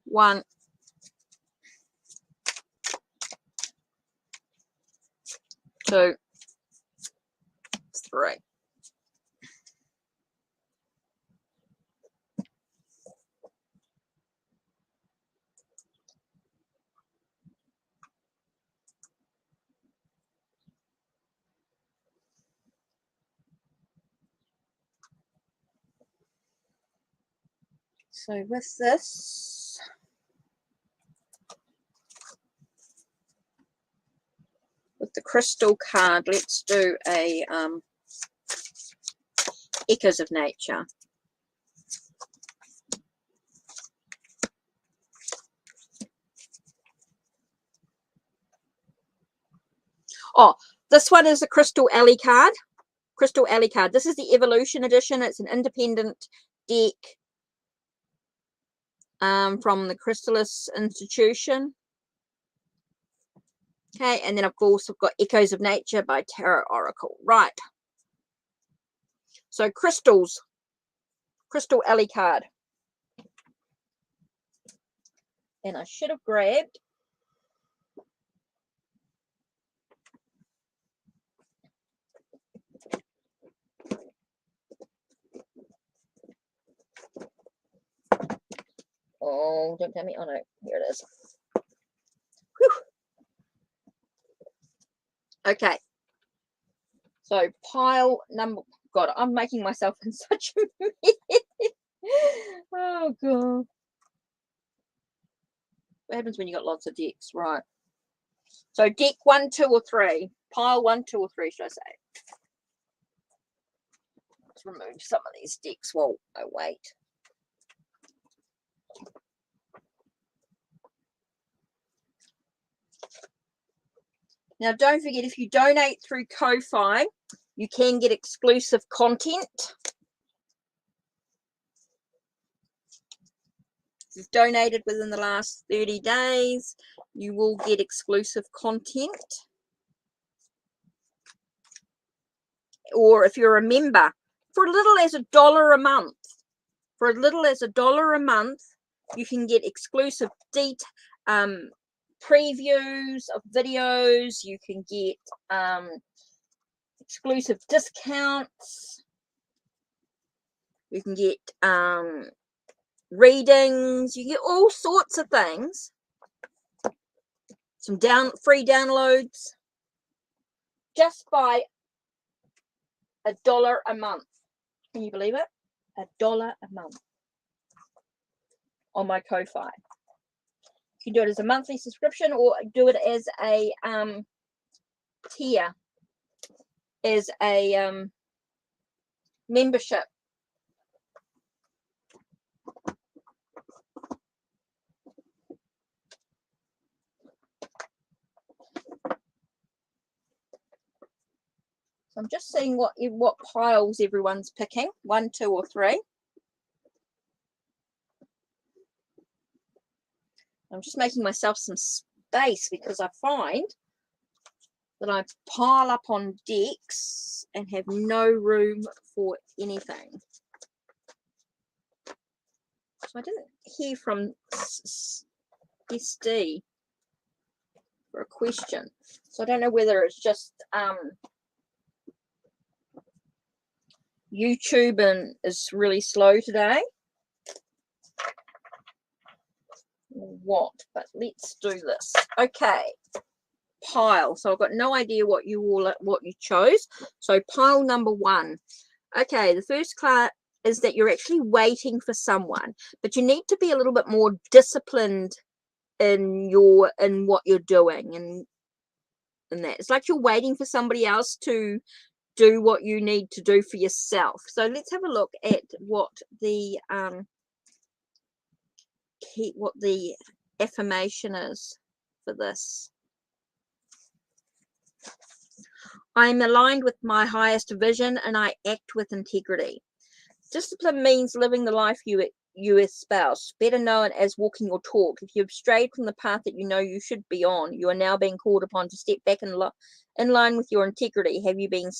Speaker 1: One, two, three. So with this, with the crystal card, let's do a Echoes of Nature. Oh, this one is a Crystal Alley card. Crystal Alley card. This is the Evolution Edition. It's an independent deck from the Chrysalis Institution. Okay, and then of course I've got Echoes of Nature by Tarot Oracle. Right. So crystals. Crystal Alley card. And I should have grabbed oh, don't tell me. Oh no, here it is. Whew. Okay. So pile number, God, I'm making myself in such a mess. Oh God. What happens when you got lots of decks? Right. So deck 1, 2, or 3. Pile 1, 2, or 3, should I say? Let's remove some of these decks while I wait. Now, don't forget, if you donate through Ko-Fi, you can get exclusive content. If you've donated within the last 30 days, you will get exclusive content. Or if you're a member, for as little as $1 a month, you can get exclusive previews of videos. You can get exclusive discounts. You can get readings. You get all sorts of things. Some free downloads just by $1 a month. Can you believe it? $1 a month on my Ko-Fi. You can do it as a monthly subscription or do it as a tier, as a membership. So I'm just seeing what piles everyone's picking. 1, 2, or 3. I'm just making myself some space because I find that I pile up on decks and have no room for anything. So I didn't hear from SD for a question. So I don't know whether it's just YouTube and is really slow today or what, but let's do this. Okay, pile. So I've got no idea what you chose. So pile number 1. Okay, the first card is that you're actually waiting for someone, but you need to be a little bit more disciplined in what you're doing, and that it's like you're waiting for somebody else to do what you need to do for yourself. So let's have a look at what the affirmation is for this. I'm aligned with my highest vision and I act with integrity. Discipline means living the life you espouse, better known as walking your talk. If you've strayed from the path that you know you should be on, you are now being called upon to step back in line with your integrity. Have you been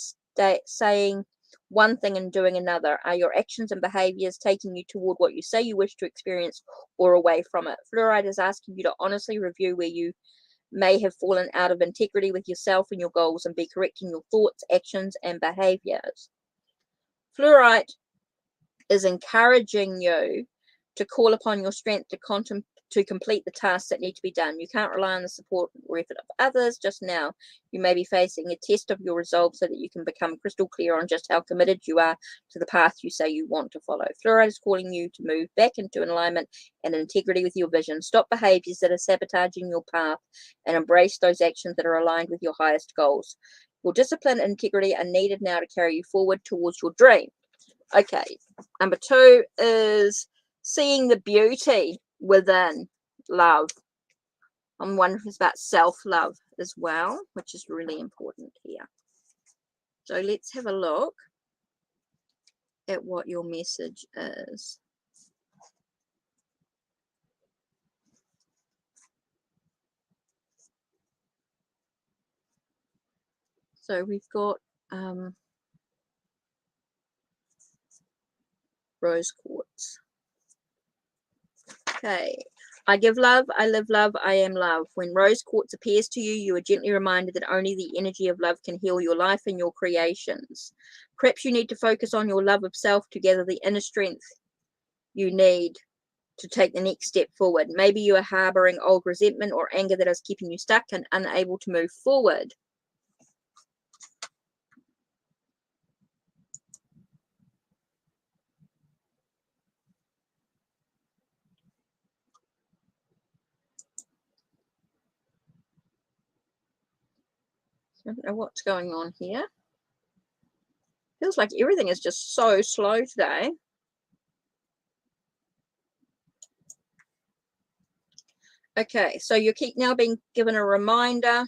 Speaker 1: saying one thing and doing another? Are your actions and behaviors taking you toward what you say you wish to experience or away from it? Fluoride is asking you to honestly review where you may have fallen out of integrity with yourself and your goals and be correcting your thoughts, actions, and behaviors. Fluoride is encouraging you to call upon your strength to complete the tasks that need to be done. You can't rely on the support or effort of others just now. You may be facing a test of your resolve so that you can become crystal clear on just how committed you are to the path you say you want to follow. Fluoride is calling you to move back into alignment and integrity with your vision. Stop behaviors that are sabotaging your path and embrace those actions that are aligned with your highest goals. Your discipline and integrity are needed now to carry you forward towards your dream. Okay, number 2 is seeing the beauty within love. I'm wondering if it's about self-love as well, which is really important here. So let's have a look at what your message is. So we've got rose quartz. Okay. I give love, I live love, I am love. When rose quartz appears to you, you are gently reminded that only the energy of love can heal your life and your creations. Perhaps you need to focus on your love of self to gather the inner strength you need to take the next step forward. Maybe you are harboring old resentment or anger that is keeping you stuck and unable to move forward. I don't know what's going on here. Feels like everything is just so slow today. Okay, so you keep now being given a reminder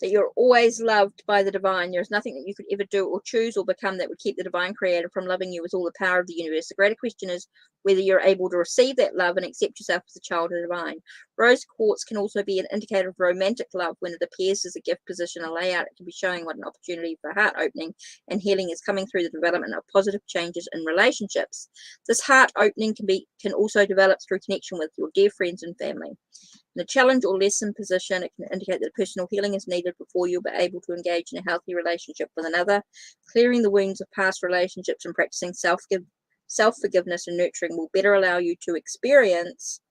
Speaker 1: that you're always loved by the divine. There's nothing that you could ever do or choose or become that would keep the divine creator from loving you with all the power of the universe. The greater question is whether you're able to receive that love and accept yourself as a child of the divine. Rose quartz can also be an indicator of romantic love. When it appears as a gift position, a layout, it can be showing what an opportunity for heart opening and healing is coming through the development of positive changes in relationships. This heart opening can also develop through connection with your dear friends and family. In a challenge or lesson position, it can indicate that personal healing is needed before you'll be able to engage in a healthy relationship with another. Clearing the wounds of past relationships and practicing self-forgiveness and nurturing will better allow you to experience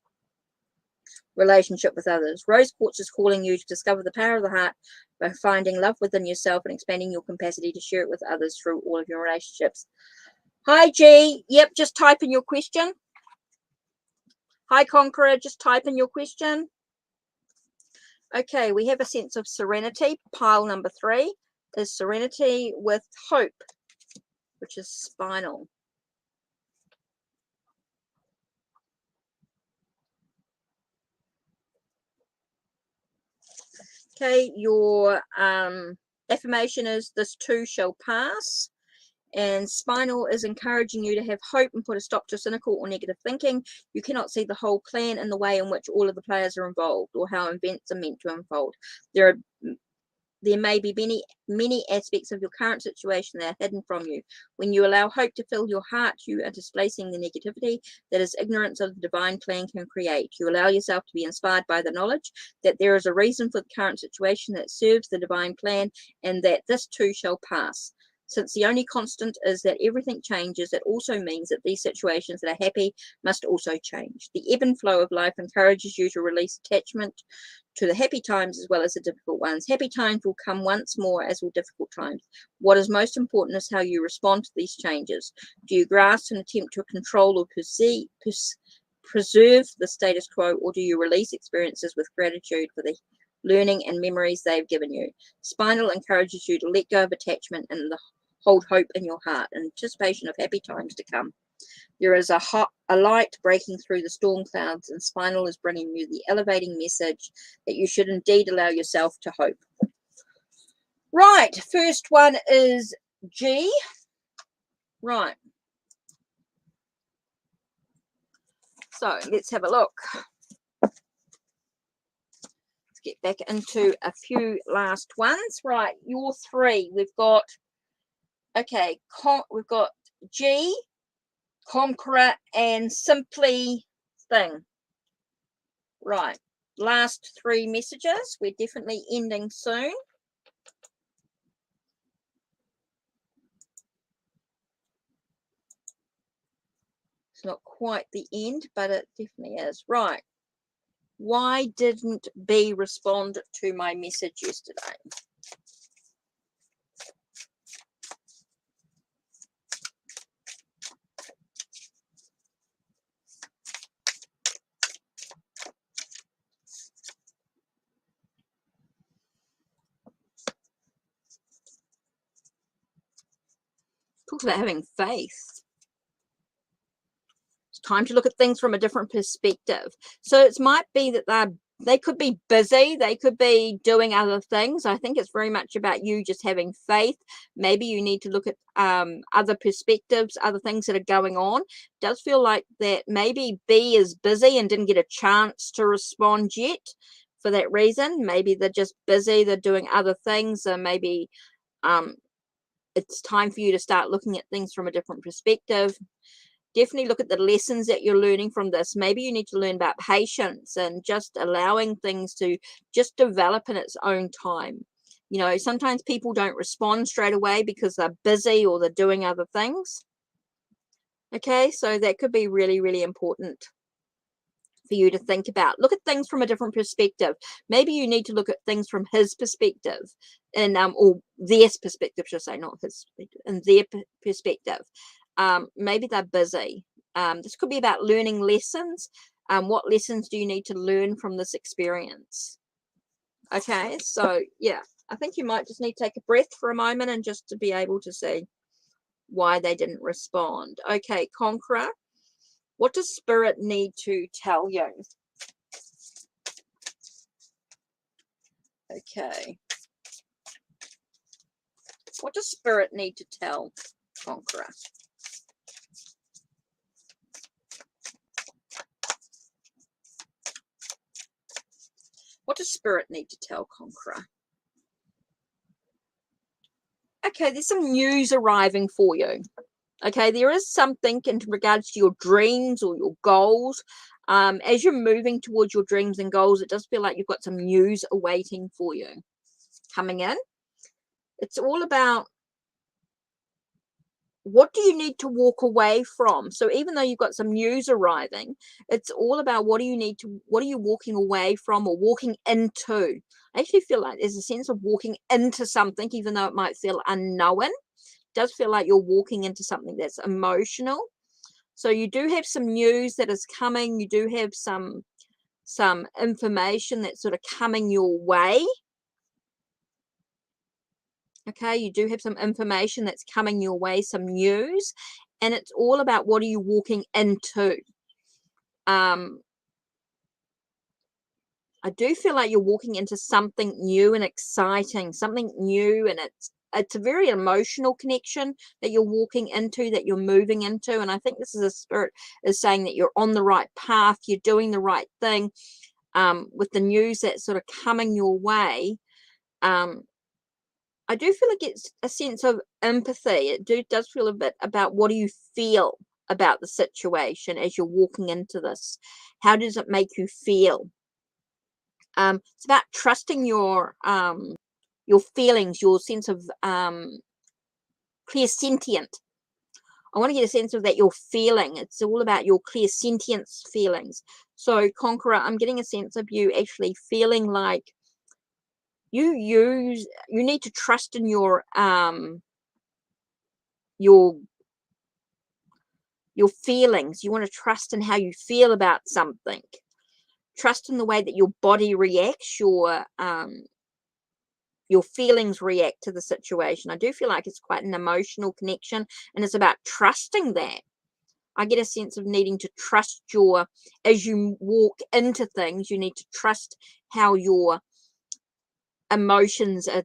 Speaker 1: relationship with others. Rose quartz is calling you to discover the power of the heart by finding love within yourself and expanding your capacity to share it with others through all of your relationships. Hi, G. Yep, just type in your question. Hi, Conqueror. Just type in your question. Okay, we have a sense of serenity. Pile number 3 is serenity with hope, which is spinal. Okay, your affirmation is this too shall pass. And spinal is encouraging you to have hope and put a stop to cynical or negative thinking. You cannot see the whole plan in the way in which all of the players are involved or how events are meant to unfold. There may be many aspects of your current situation that are hidden from you. When you allow hope to fill your heart, you are displacing the negativity that is ignorance of the divine plan can create. You allow yourself to be inspired by the knowledge that there is a reason for the current situation that serves the divine plan and that this too shall pass. Since the only constant is that everything changes, it also means that these situations that are happy must also change. The ebb and flow of life encourages you to release attachment to the happy times as well as the difficult ones. Happy times will come once more, as will difficult times. What is most important is how you respond to these changes. Do you grasp and attempt to control or preserve the status quo, or do you release experiences with gratitude for the learning and memories they've given you? Spinal encourages you to let go of attachment and hold hope in your heart in anticipation of happy times to come. There is a light breaking through the storm clouds, and spinal is bringing you the elevating message that you should indeed allow yourself to hope. Right, first one is G. Right. So let's have a look. Let's get back into a few last ones. Right, your 3. We've got, okay, we've got G, Conqueror, and Simply Thing. Right, last 3 messages. We're definitely ending soon. It's not quite the end, but it definitely is. Right. Why didn't B respond to my message yesterday? Talks about having faith. It's time to look at things from a different perspective. So it might be that they could be busy. They could be doing other things. I think it's very much about you just having faith. Maybe you need to look at other perspectives, other things that are going on. It does feel like that maybe B is busy and didn't get a chance to respond yet for that reason. Maybe they're just busy. They're doing other things. Or maybe it's time for you to start looking at things from a different perspective. Definitely look at the lessons that you're learning from this. Maybe you need to learn about patience and just allowing things to just develop in its own time. You know, sometimes people don't respond straight away because they're busy or they're doing other things. Okay, so that could be really, really important for you to think about. Look at things from a different perspective. Maybe you need to look at things from his perspective, and or their perspective, should I say, not his perspective, and their perspective. Maybe they're busy. This could be about learning lessons. What lessons do you need to learn from this experience? Okay, so yeah, I think you might just need to take a breath for a moment and just to be able to see why they didn't respond. Okay, Conqueror, what does Spirit need to tell you? Okay. What does Spirit need to tell Conqueror? What does Spirit need to tell Conqueror? Okay, there's some news arriving for you. Okay, there is something in regards to your dreams or your goals. As you're moving towards your dreams and goals, it does feel like you've got some news awaiting for you coming in. It's all about what do you need to walk away from? So even though you've got some news arriving, it's all about what are you walking away from or walking into? I actually feel like there's a sense of walking into something, even though it might feel unknown. It does feel like you're walking into something that's emotional. So you do have some news that is coming. You do have some information that's sort of coming your way. Okay, you do have some information that's coming your way, some news, and it's all about what are you walking into. I do feel like you're walking into something new and exciting, something new, and it's a very emotional connection that you're walking into, that you're moving into. And I think this is a spirit is saying that you're on the right path, you're doing the right thing. With the news that's sort of coming your way, I do feel like it's a sense of empathy. Does feel a bit about what do you feel about the situation as you're walking into this. How does it make you feel? It's about trusting your feelings, your sense of clairsentient. I want to get a sense of that you're feeling. It's all about your clairsentience feelings. So, Conqueror, I'm getting a sense of you actually feeling like you need to trust in your feelings. You want to trust in how you feel about something. Trust in the way that your body reacts, your feelings react to the situation. I do feel like it's quite an emotional connection, and it's about trusting that. I get a sense of needing to trust as you walk into things, you need to trust how your emotions are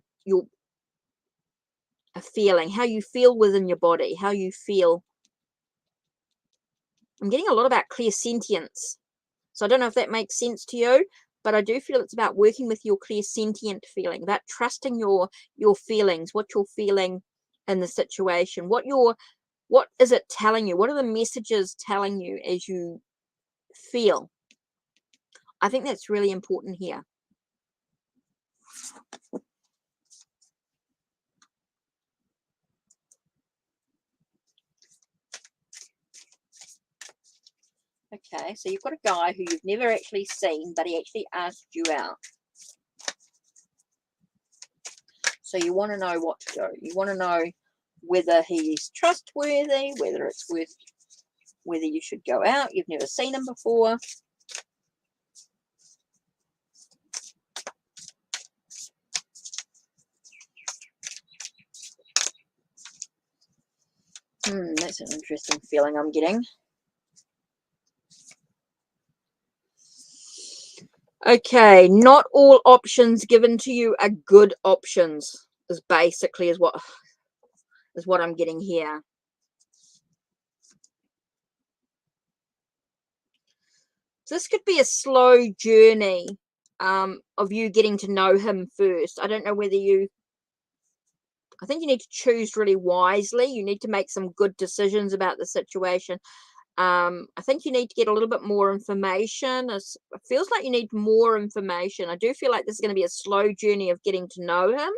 Speaker 1: feeling, how you feel within your body, how you feel. I'm getting a lot about clairsentience. So I don't know if that makes sense to you, but I do feel it's about working with your clairsentient feeling, about trusting your feelings, what you're feeling in the situation, what is it telling you? What are the messages telling you as you feel? I think that's really important here. Okay, so you've got a guy who you've never actually seen, but he actually asked you out. So you want to know what to do. You want to know whether he's trustworthy, whether you should go out. You've never seen him before. That's an interesting feeling I'm getting. Okay, not all options given to you are good options, is basically what I'm getting here. So this could be a slow journey of you getting to know him first. I don't know whether I think you need to choose really wisely. You need to make some good decisions about the situation. I think you need to get a little bit more information. It feels like you need more information. I do feel like this is going to be a slow journey of getting to know him.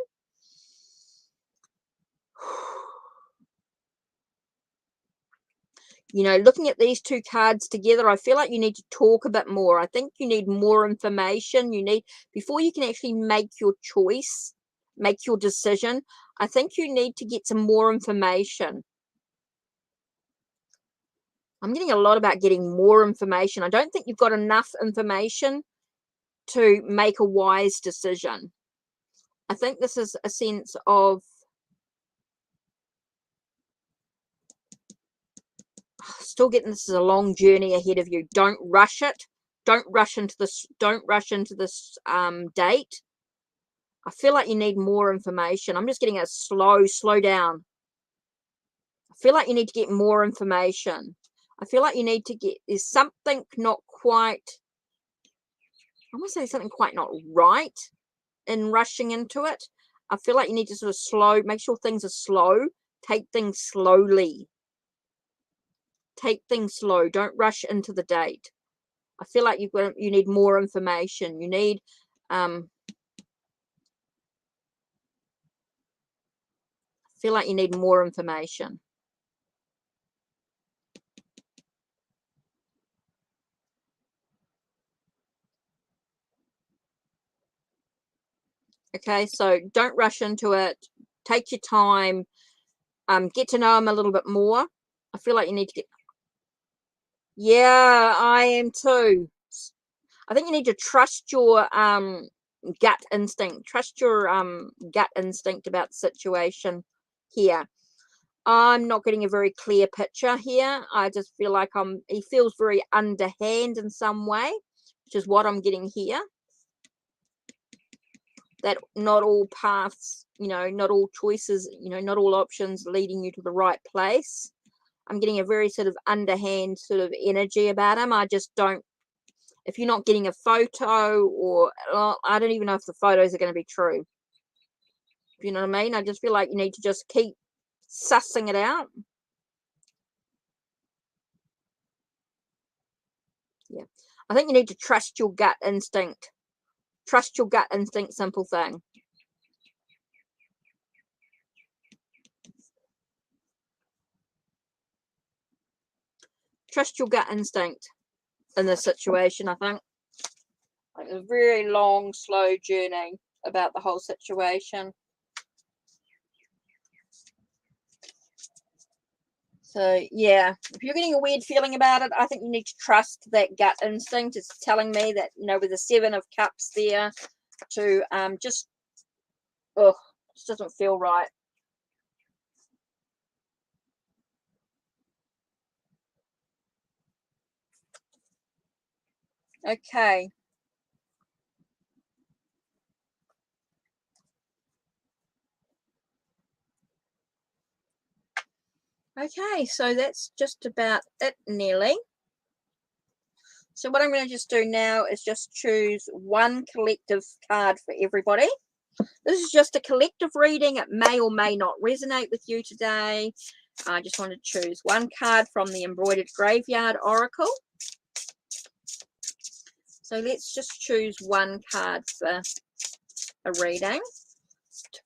Speaker 1: Looking at these two cards together, I feel like you need to talk a bit more. I think you need more information. Before you can actually make your choice, make your decision, I think you need to get some more information. I'm getting a lot about getting more information. I don't think you've got enough information to make a wise decision. I think this is a sense of still getting this is a long journey ahead of you. Don't rush it. Don't rush into this date. I feel like you need more information. I'm just getting a slow down. I feel like you need to get more information. I feel like you need to there's something not quite, I want to say something quite not right in rushing into it. I feel like you need to sort of make sure things are slow. Take things slowly. Take things slow. Don't rush into the date. I feel like you need more information. You need, I feel like you need more information. Okay, so don't rush into it. Take your time. Get to know them a little bit more. I feel like you need to get... Yeah, I am too. I think you need to trust your gut instinct. Trust your gut instinct about the situation here. I'm not getting a very clear picture here. I just feel like he feels very underhand in some way, which is what I'm getting here. That not all paths, not all choices, not all options leading you to the right place. I'm getting a very sort of underhand sort of energy about him. I just don't, if you're not getting a photo, or I don't even know if the photos are going to be true. You know what I mean? I just feel like you need to just keep sussing it out. Yeah. I think you need to trust your gut instinct. Trust your gut instinct, simple thing. Trust your gut instinct in this situation, I think. Like a very long, slow journey about the whole situation. So, yeah, if you're getting a weird feeling about it, I think you need to trust that gut instinct. It's telling me that, with the 7 of Cups there, to just, ugh, just doesn't feel right. Okay. Okay, so that's just about it nearly. So what I'm going to just do now is just choose one collective card for everybody. This is just a collective reading. It may or may not resonate with you today. I just want to choose one card from the Embroidered Graveyard Oracle. So let's just choose one card for a reading,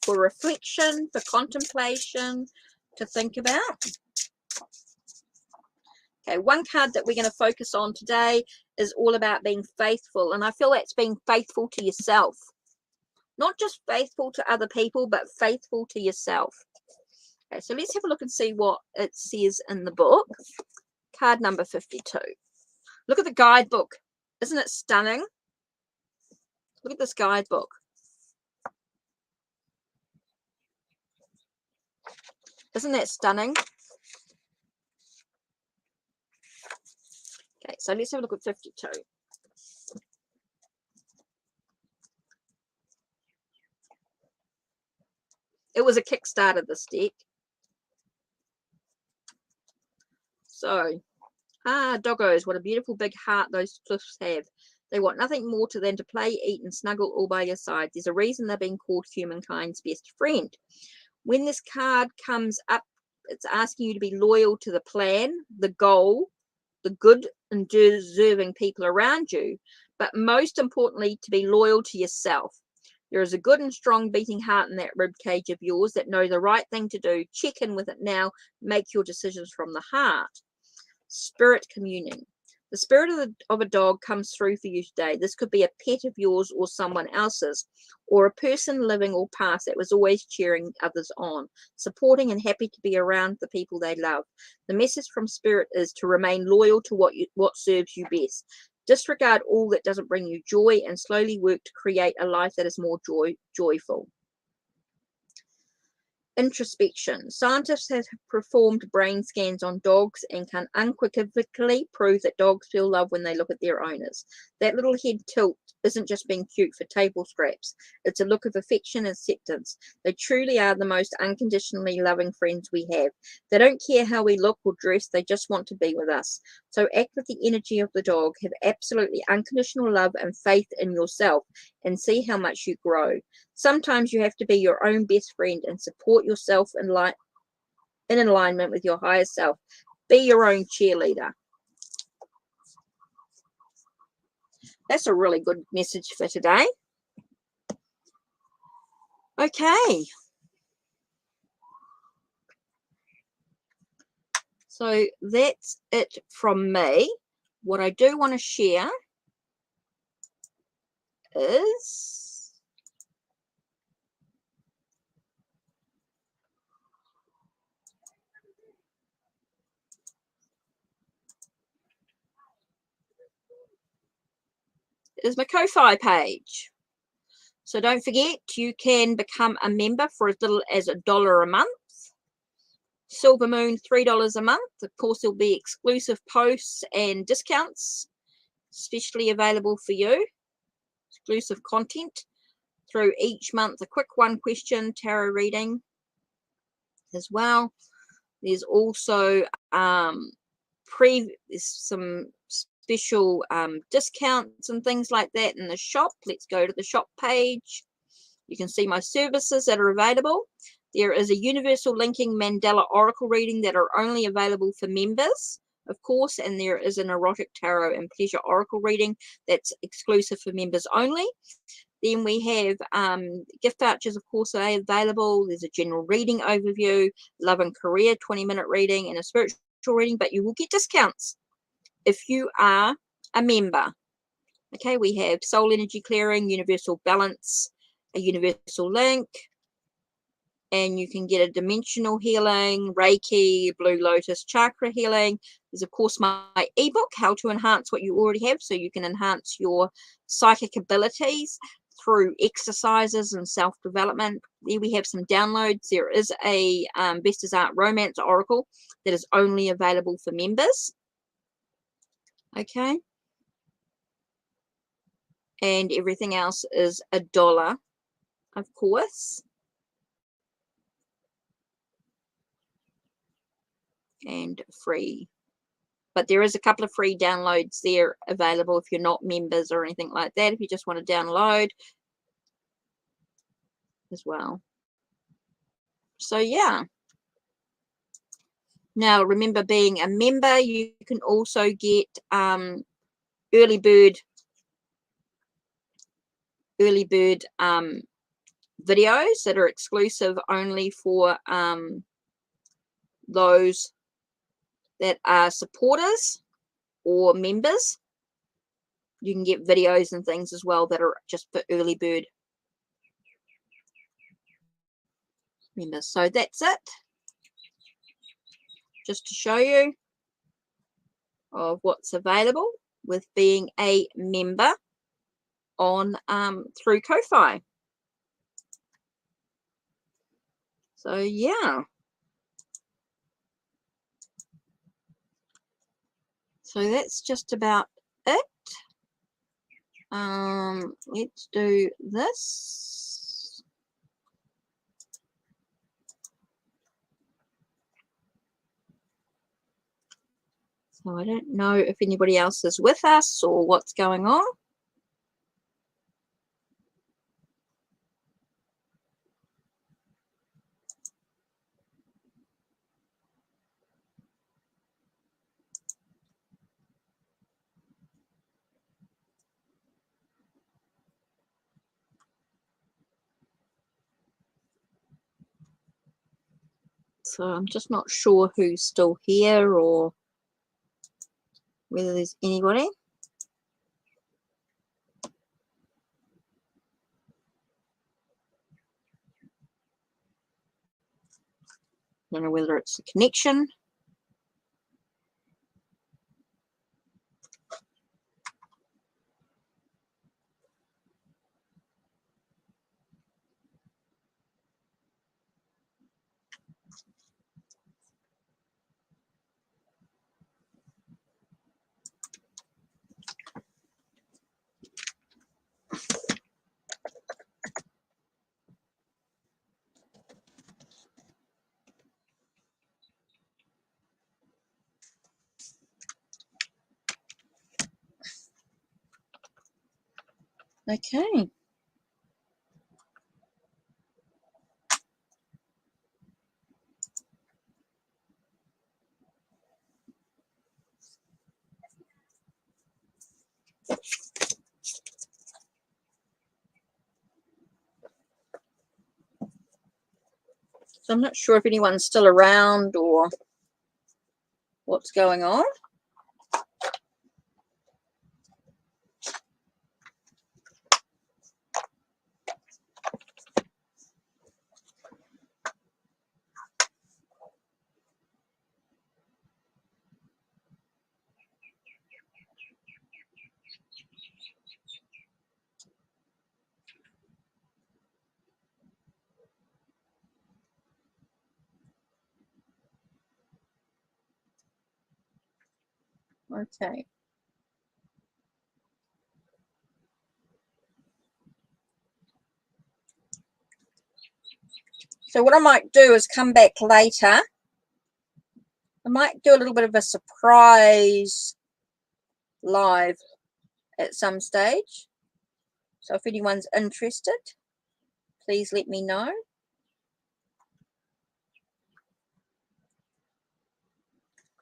Speaker 1: for reflection, for contemplation, to think about. Okay, one card that we're going to focus on today is all about being faithful. And I feel that's being faithful to yourself. Not just faithful to other people, but faithful to yourself. Okay, so let's have a look and see what it says in the book. Card number 52. Look at the guidebook. Isn't it stunning? Look at this guidebook. Isn't that stunning? Okay, so let's have a look at 52. It was a Kickstarter, this deck. So, doggos, what a beautiful big heart those cliffs have. They want nothing more than to play, eat, and snuggle all by your side. There's a reason they're being called humankind's best friend. When this card comes up, it's asking you to be loyal to the plan, the goal, the good and deserving people around you, but most importantly, to be loyal to yourself. There is a good and strong beating heart in that rib cage of yours that know the right thing to do. Check in with it now. Make your decisions from the heart. Spirit communion. The spirit of a dog comes through for you today. This could be a pet of yours or someone else's, or a person living or past that was always cheering others on, supporting and happy to be around the people they love. The message from spirit is to remain loyal to what serves you best. Disregard all that doesn't bring you joy and slowly work to create a life that is more joyful. Introspection. Scientists have performed brain scans on dogs and can unequivocally prove that dogs feel love when they look at their owners. That little head tilt isn't just being cute for table scraps. It's a look of affection and acceptance. They truly are the most unconditionally loving friends we have. They don't care how we look or dress. They just want to be with us. So act with the energy of the dog. Have absolutely unconditional love and faith in yourself and see how much you grow. Sometimes you have to be your own best friend and support yourself in alignment with your higher self. Be your own cheerleader. That's a really good message for today. Okay. So that's it from me. What I do want to share is is my Ko-Fi page. So don't forget, you can become a member for as little as $1 a month. Silver Moon, $3 a month. Of course, there'll be exclusive posts and discounts, especially available for you. Exclusive content through each month. A quick one question tarot reading as well. There's also there's some special discounts and things like that in the shop. Let's go to the shop page. You can see my services that are available. There is a universal linking mandala oracle reading that are only available for members, of course, and there is an erotic tarot and pleasure oracle reading that's exclusive for members only. Then we have gift vouchers, of course, are available. There's a general reading overview, love and career 20-minute reading, and a spiritual reading, but you will get discounts if you are a member. Okay, we have soul energy clearing, universal balance, a universal link, and you can get a dimensional healing, Reiki, Blue Lotus chakra healing. There's, of course, my ebook, How to Enhance What You Already Have, so you can enhance your psychic abilities through exercises and self-development. There we have some downloads. There is a Best as Art Romance Oracle that is only available for members. Okay. And everything else is $1, of course. And free. But there is a couple of free downloads there available if you're not members or anything like that, if you just want to download as well. So yeah. Now remember, being a member, you can also get early bird videos that are exclusive only for those that are supporters or members. You can get videos and things as well that are just for early bird members. So that's it, just to show you of what's available with being a member on through Ko-Fi. So yeah, so that's just about it. Let's do this. So I don't know if anybody else is with us or what's going on. So I'm just not sure who's still here or whether there's anybody. I don't know whether it's a connection. Okay. So I'm not sure if anyone's still around or what's going on. Okay. So what I might do is come back later. I might do a little bit of a surprise live at some stage. So if anyone's interested, please let me know.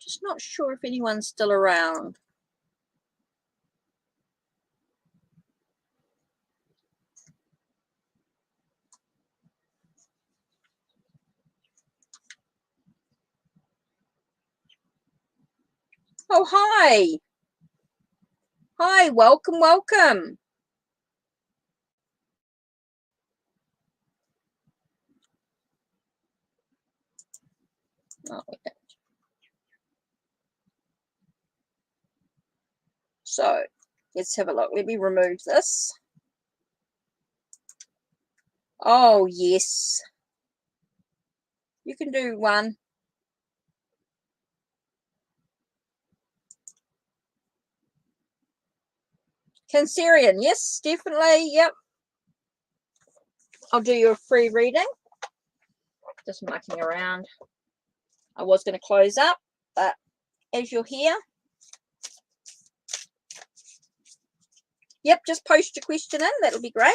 Speaker 1: Just not sure if anyone's still around. Oh, hi. Hi, welcome, welcome. Oh, okay. So let's have a look. Let me remove this. Oh, yes. You can do one. Cancerian, yes, definitely. Yep. I'll do you a free reading. Just mucking around. I was going to close up, but as you're here, yep, just post your question in. That'll be great.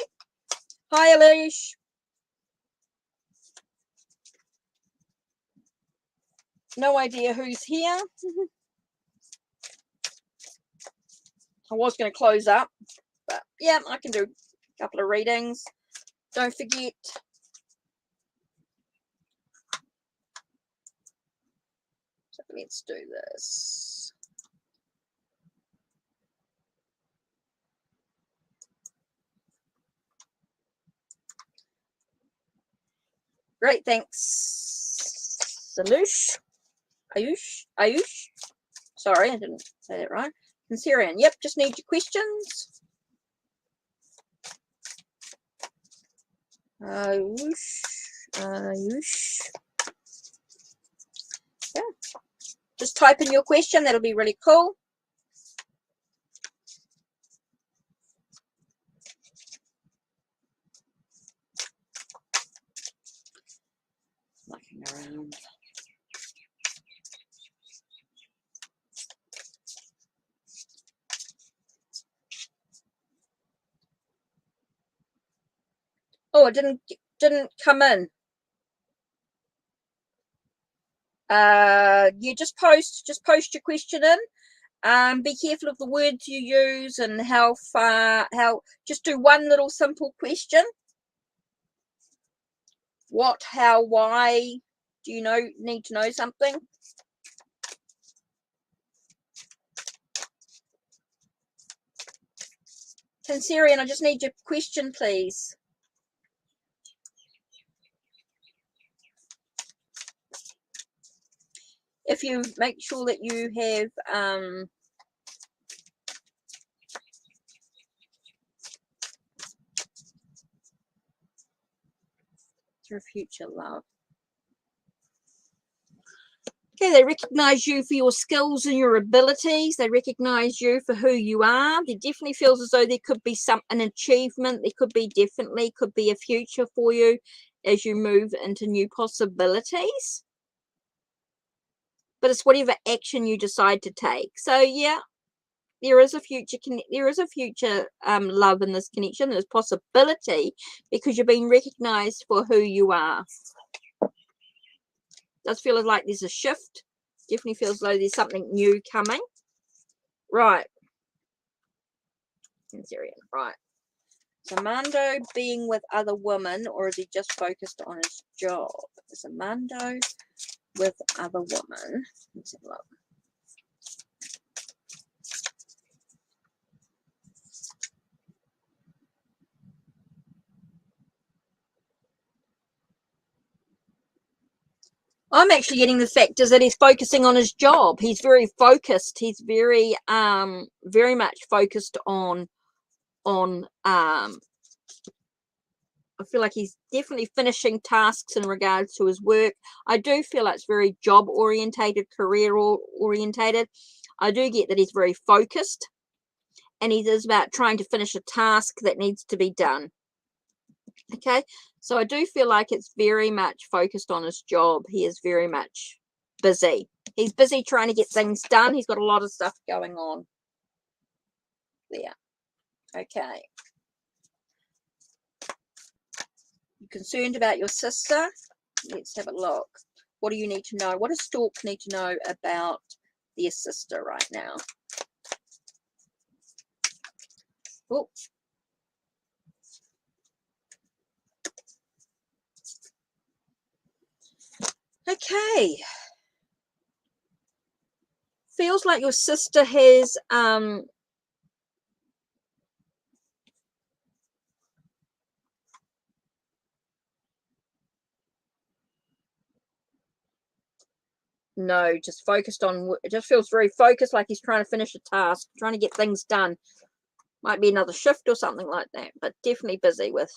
Speaker 1: Hi, Alish. No idea who's here. I was going to close up, but yeah, I can do a couple of readings. Don't forget. So let's do this. Great, thanks. Salush. Ayush. Sorry, I didn't say that right. Cancerian. Yep, just need your questions. Ayush. Yeah. Just type in your question. That'll be really cool. Looking around. Oh, it didn't come in. You just post your question in. Be careful of the words you use and how just do one little simple question. What, how, why? Do you need to know something? Cancerian, I just need your question, please. If you make sure that you have through future love. Okay, they recognize you for your skills and your abilities. They recognize you for who you are. There definitely feels as though there could be an achievement. There could be a future for you as you move into new possibilities. But it's whatever action you decide to take. So yeah, there is a future. There is a future love in this connection. There's possibility because you're being recognized for who you are. Does feel like there's a shift. Definitely feels like there's something new coming. Right. Right. Is Armando being with other women, or is he just focused on his job? Is Armando with other women? Let's have a look. I'm actually getting the fact is that he's focusing on his job. He's very focused. He's very much focused on I feel like he's definitely finishing tasks in regards to his work. I do feel like it's very job orientated, career orientated. I do get that he's very focused, and he is about trying to finish a task that needs to be done. Okay, so I do feel like it's very much focused on his job. He is very much busy. He's busy trying to get things done. He's got a lot of stuff going on there. Okay. You're concerned about your sister? Let's have a look. What do you need to know? What does Stork need to know about their sister right now? Oh. Okay. Feels like your sister has no, just focused on, it just feels very focused, like he's trying to finish a task, trying to get things done. Might be another shift or something like that, but definitely busy with.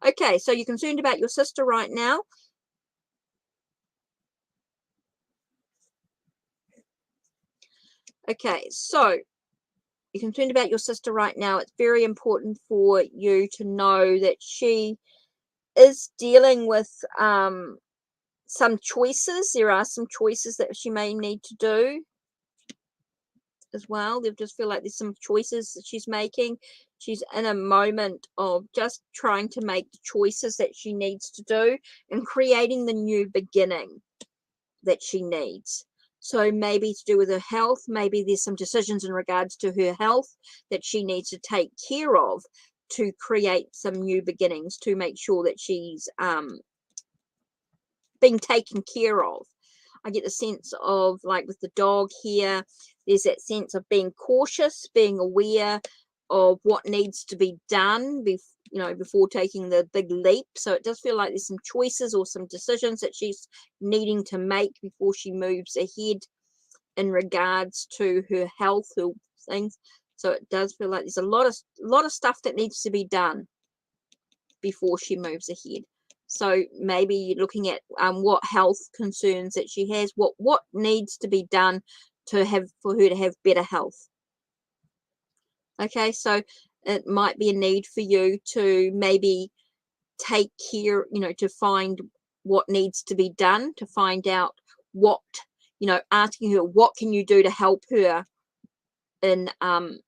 Speaker 1: Okay, so you're concerned about your sister right now. Okay, so you're concerned about your sister right now. It's very important for you to know that she is dealing with some choices. There are some choices that she may need to do as well. They just feel like there's some choices that she's making. She's in a moment of just trying to make the choices that she needs to do and creating the new beginning that she needs. So maybe to do with her health, maybe there's some decisions in regards to her health that she needs to take care of to create some new beginnings, to make sure that she's being taken care of. I get the sense of, like with the dog here, there's that sense of being cautious, being aware of what needs to be done before taking the big leap. So it does feel like there's some choices or some decisions that she's needing to make before she moves ahead in regards to her health or things. So it does feel like there's a lot of stuff that needs to be done before she moves ahead. So maybe you're looking at what health concerns that she has, what needs to be done for her to have better health. Okay, so it might be a need for you to maybe take care, to find what needs to be done, to find out what, asking her, what can you do to help her in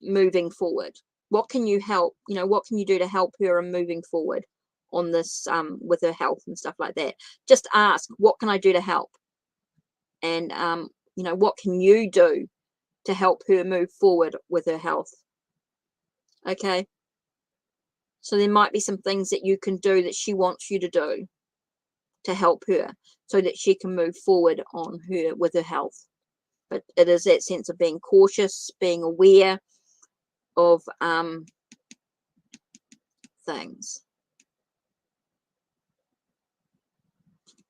Speaker 1: moving forward? What can you help, what can you do to help her in moving forward on this with her health and stuff like that? Just ask, what can I do to help? And what can you do to help her move forward with her health? Okay, so there might be some things that you can do that she wants you to do to help her so that she can move forward with her health. But it is that sense of being cautious, being aware of things.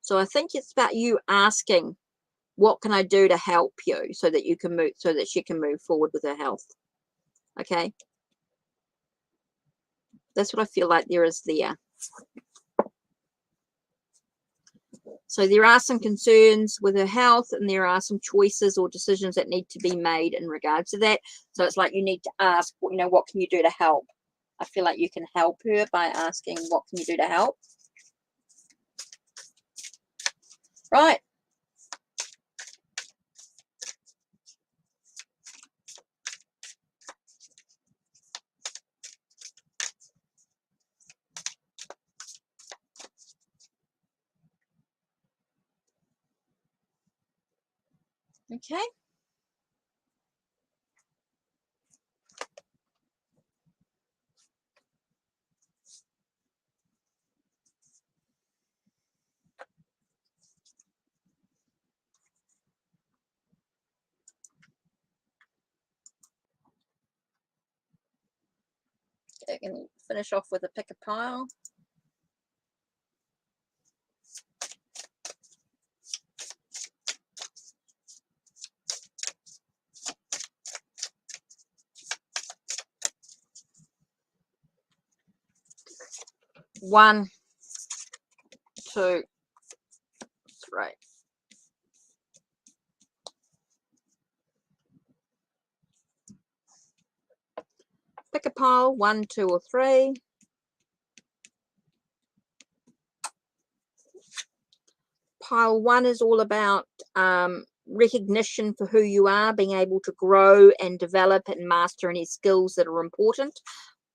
Speaker 1: So I think it's about you asking, what can I do to help you so that you can move, so that she can move forward with her health? Okay, that's what I feel like there is there. So there are some concerns with her health, and there are some choices or decisions that need to be made in regards to that. So it's like you need to ask, what can you do to help? I feel like you can help her by asking, what can you do to help? Right. Okay. I can finish off with a pick a pile. One, two, three. Pick a pile, 1, 2, or 3. Pile 1 is all about recognition for who you are, being able to grow and develop and master any skills that are important.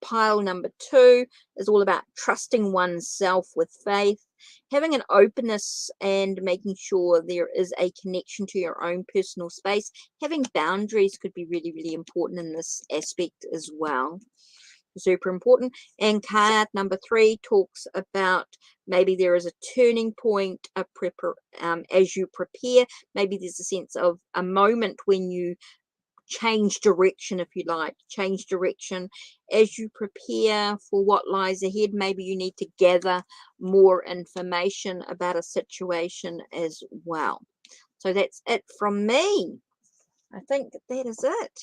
Speaker 1: Pile number 2 is all about trusting oneself with faith, having an openness and making sure there is a connection to your own personal space. Having boundaries could be really, really important in this aspect as well. Super important. And card number 3 talks about maybe there is a turning point, as you prepare. Maybe there's a sense of a moment when you change direction, if you like, change direction as you prepare for what lies ahead. Maybe you need to gather more information about a situation as well. So that's it from me. I think that is it.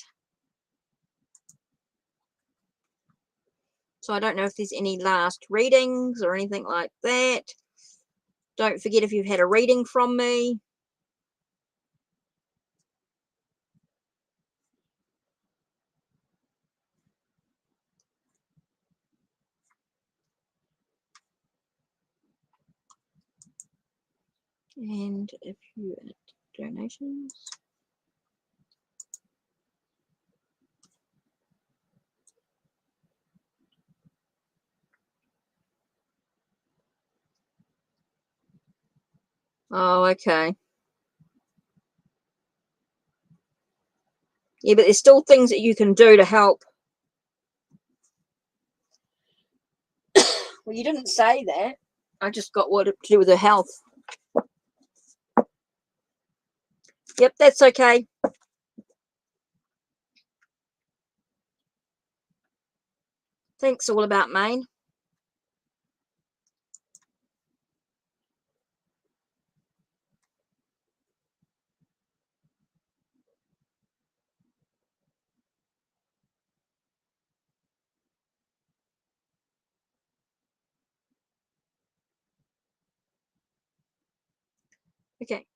Speaker 1: So I don't know if there's any last readings or anything like that. Don't forget, if you've had a reading from me, and if you had donations. Oh, okay. Yeah, but there's still things that you can do to help. Well, you didn't say that. I just got what to do with the health. Yep, that's okay. Thanks, all about Maine. Okay.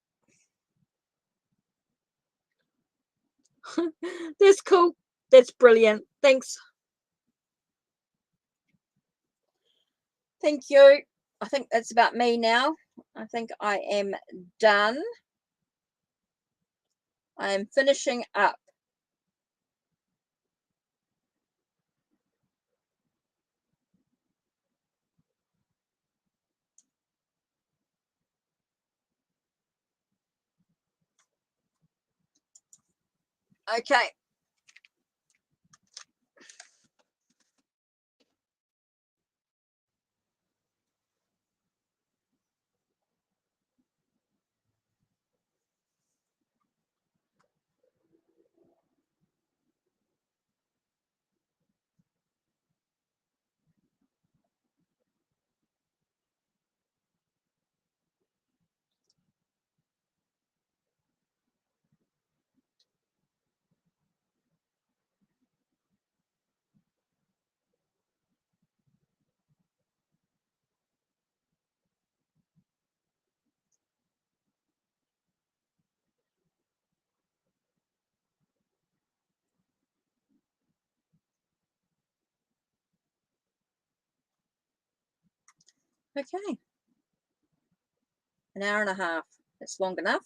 Speaker 1: That's cool. That's brilliant. Thanks. Thank you. I think that's about me now. I think I am done. I am finishing up. Okay. Okay. An hour and a half. That's long enough.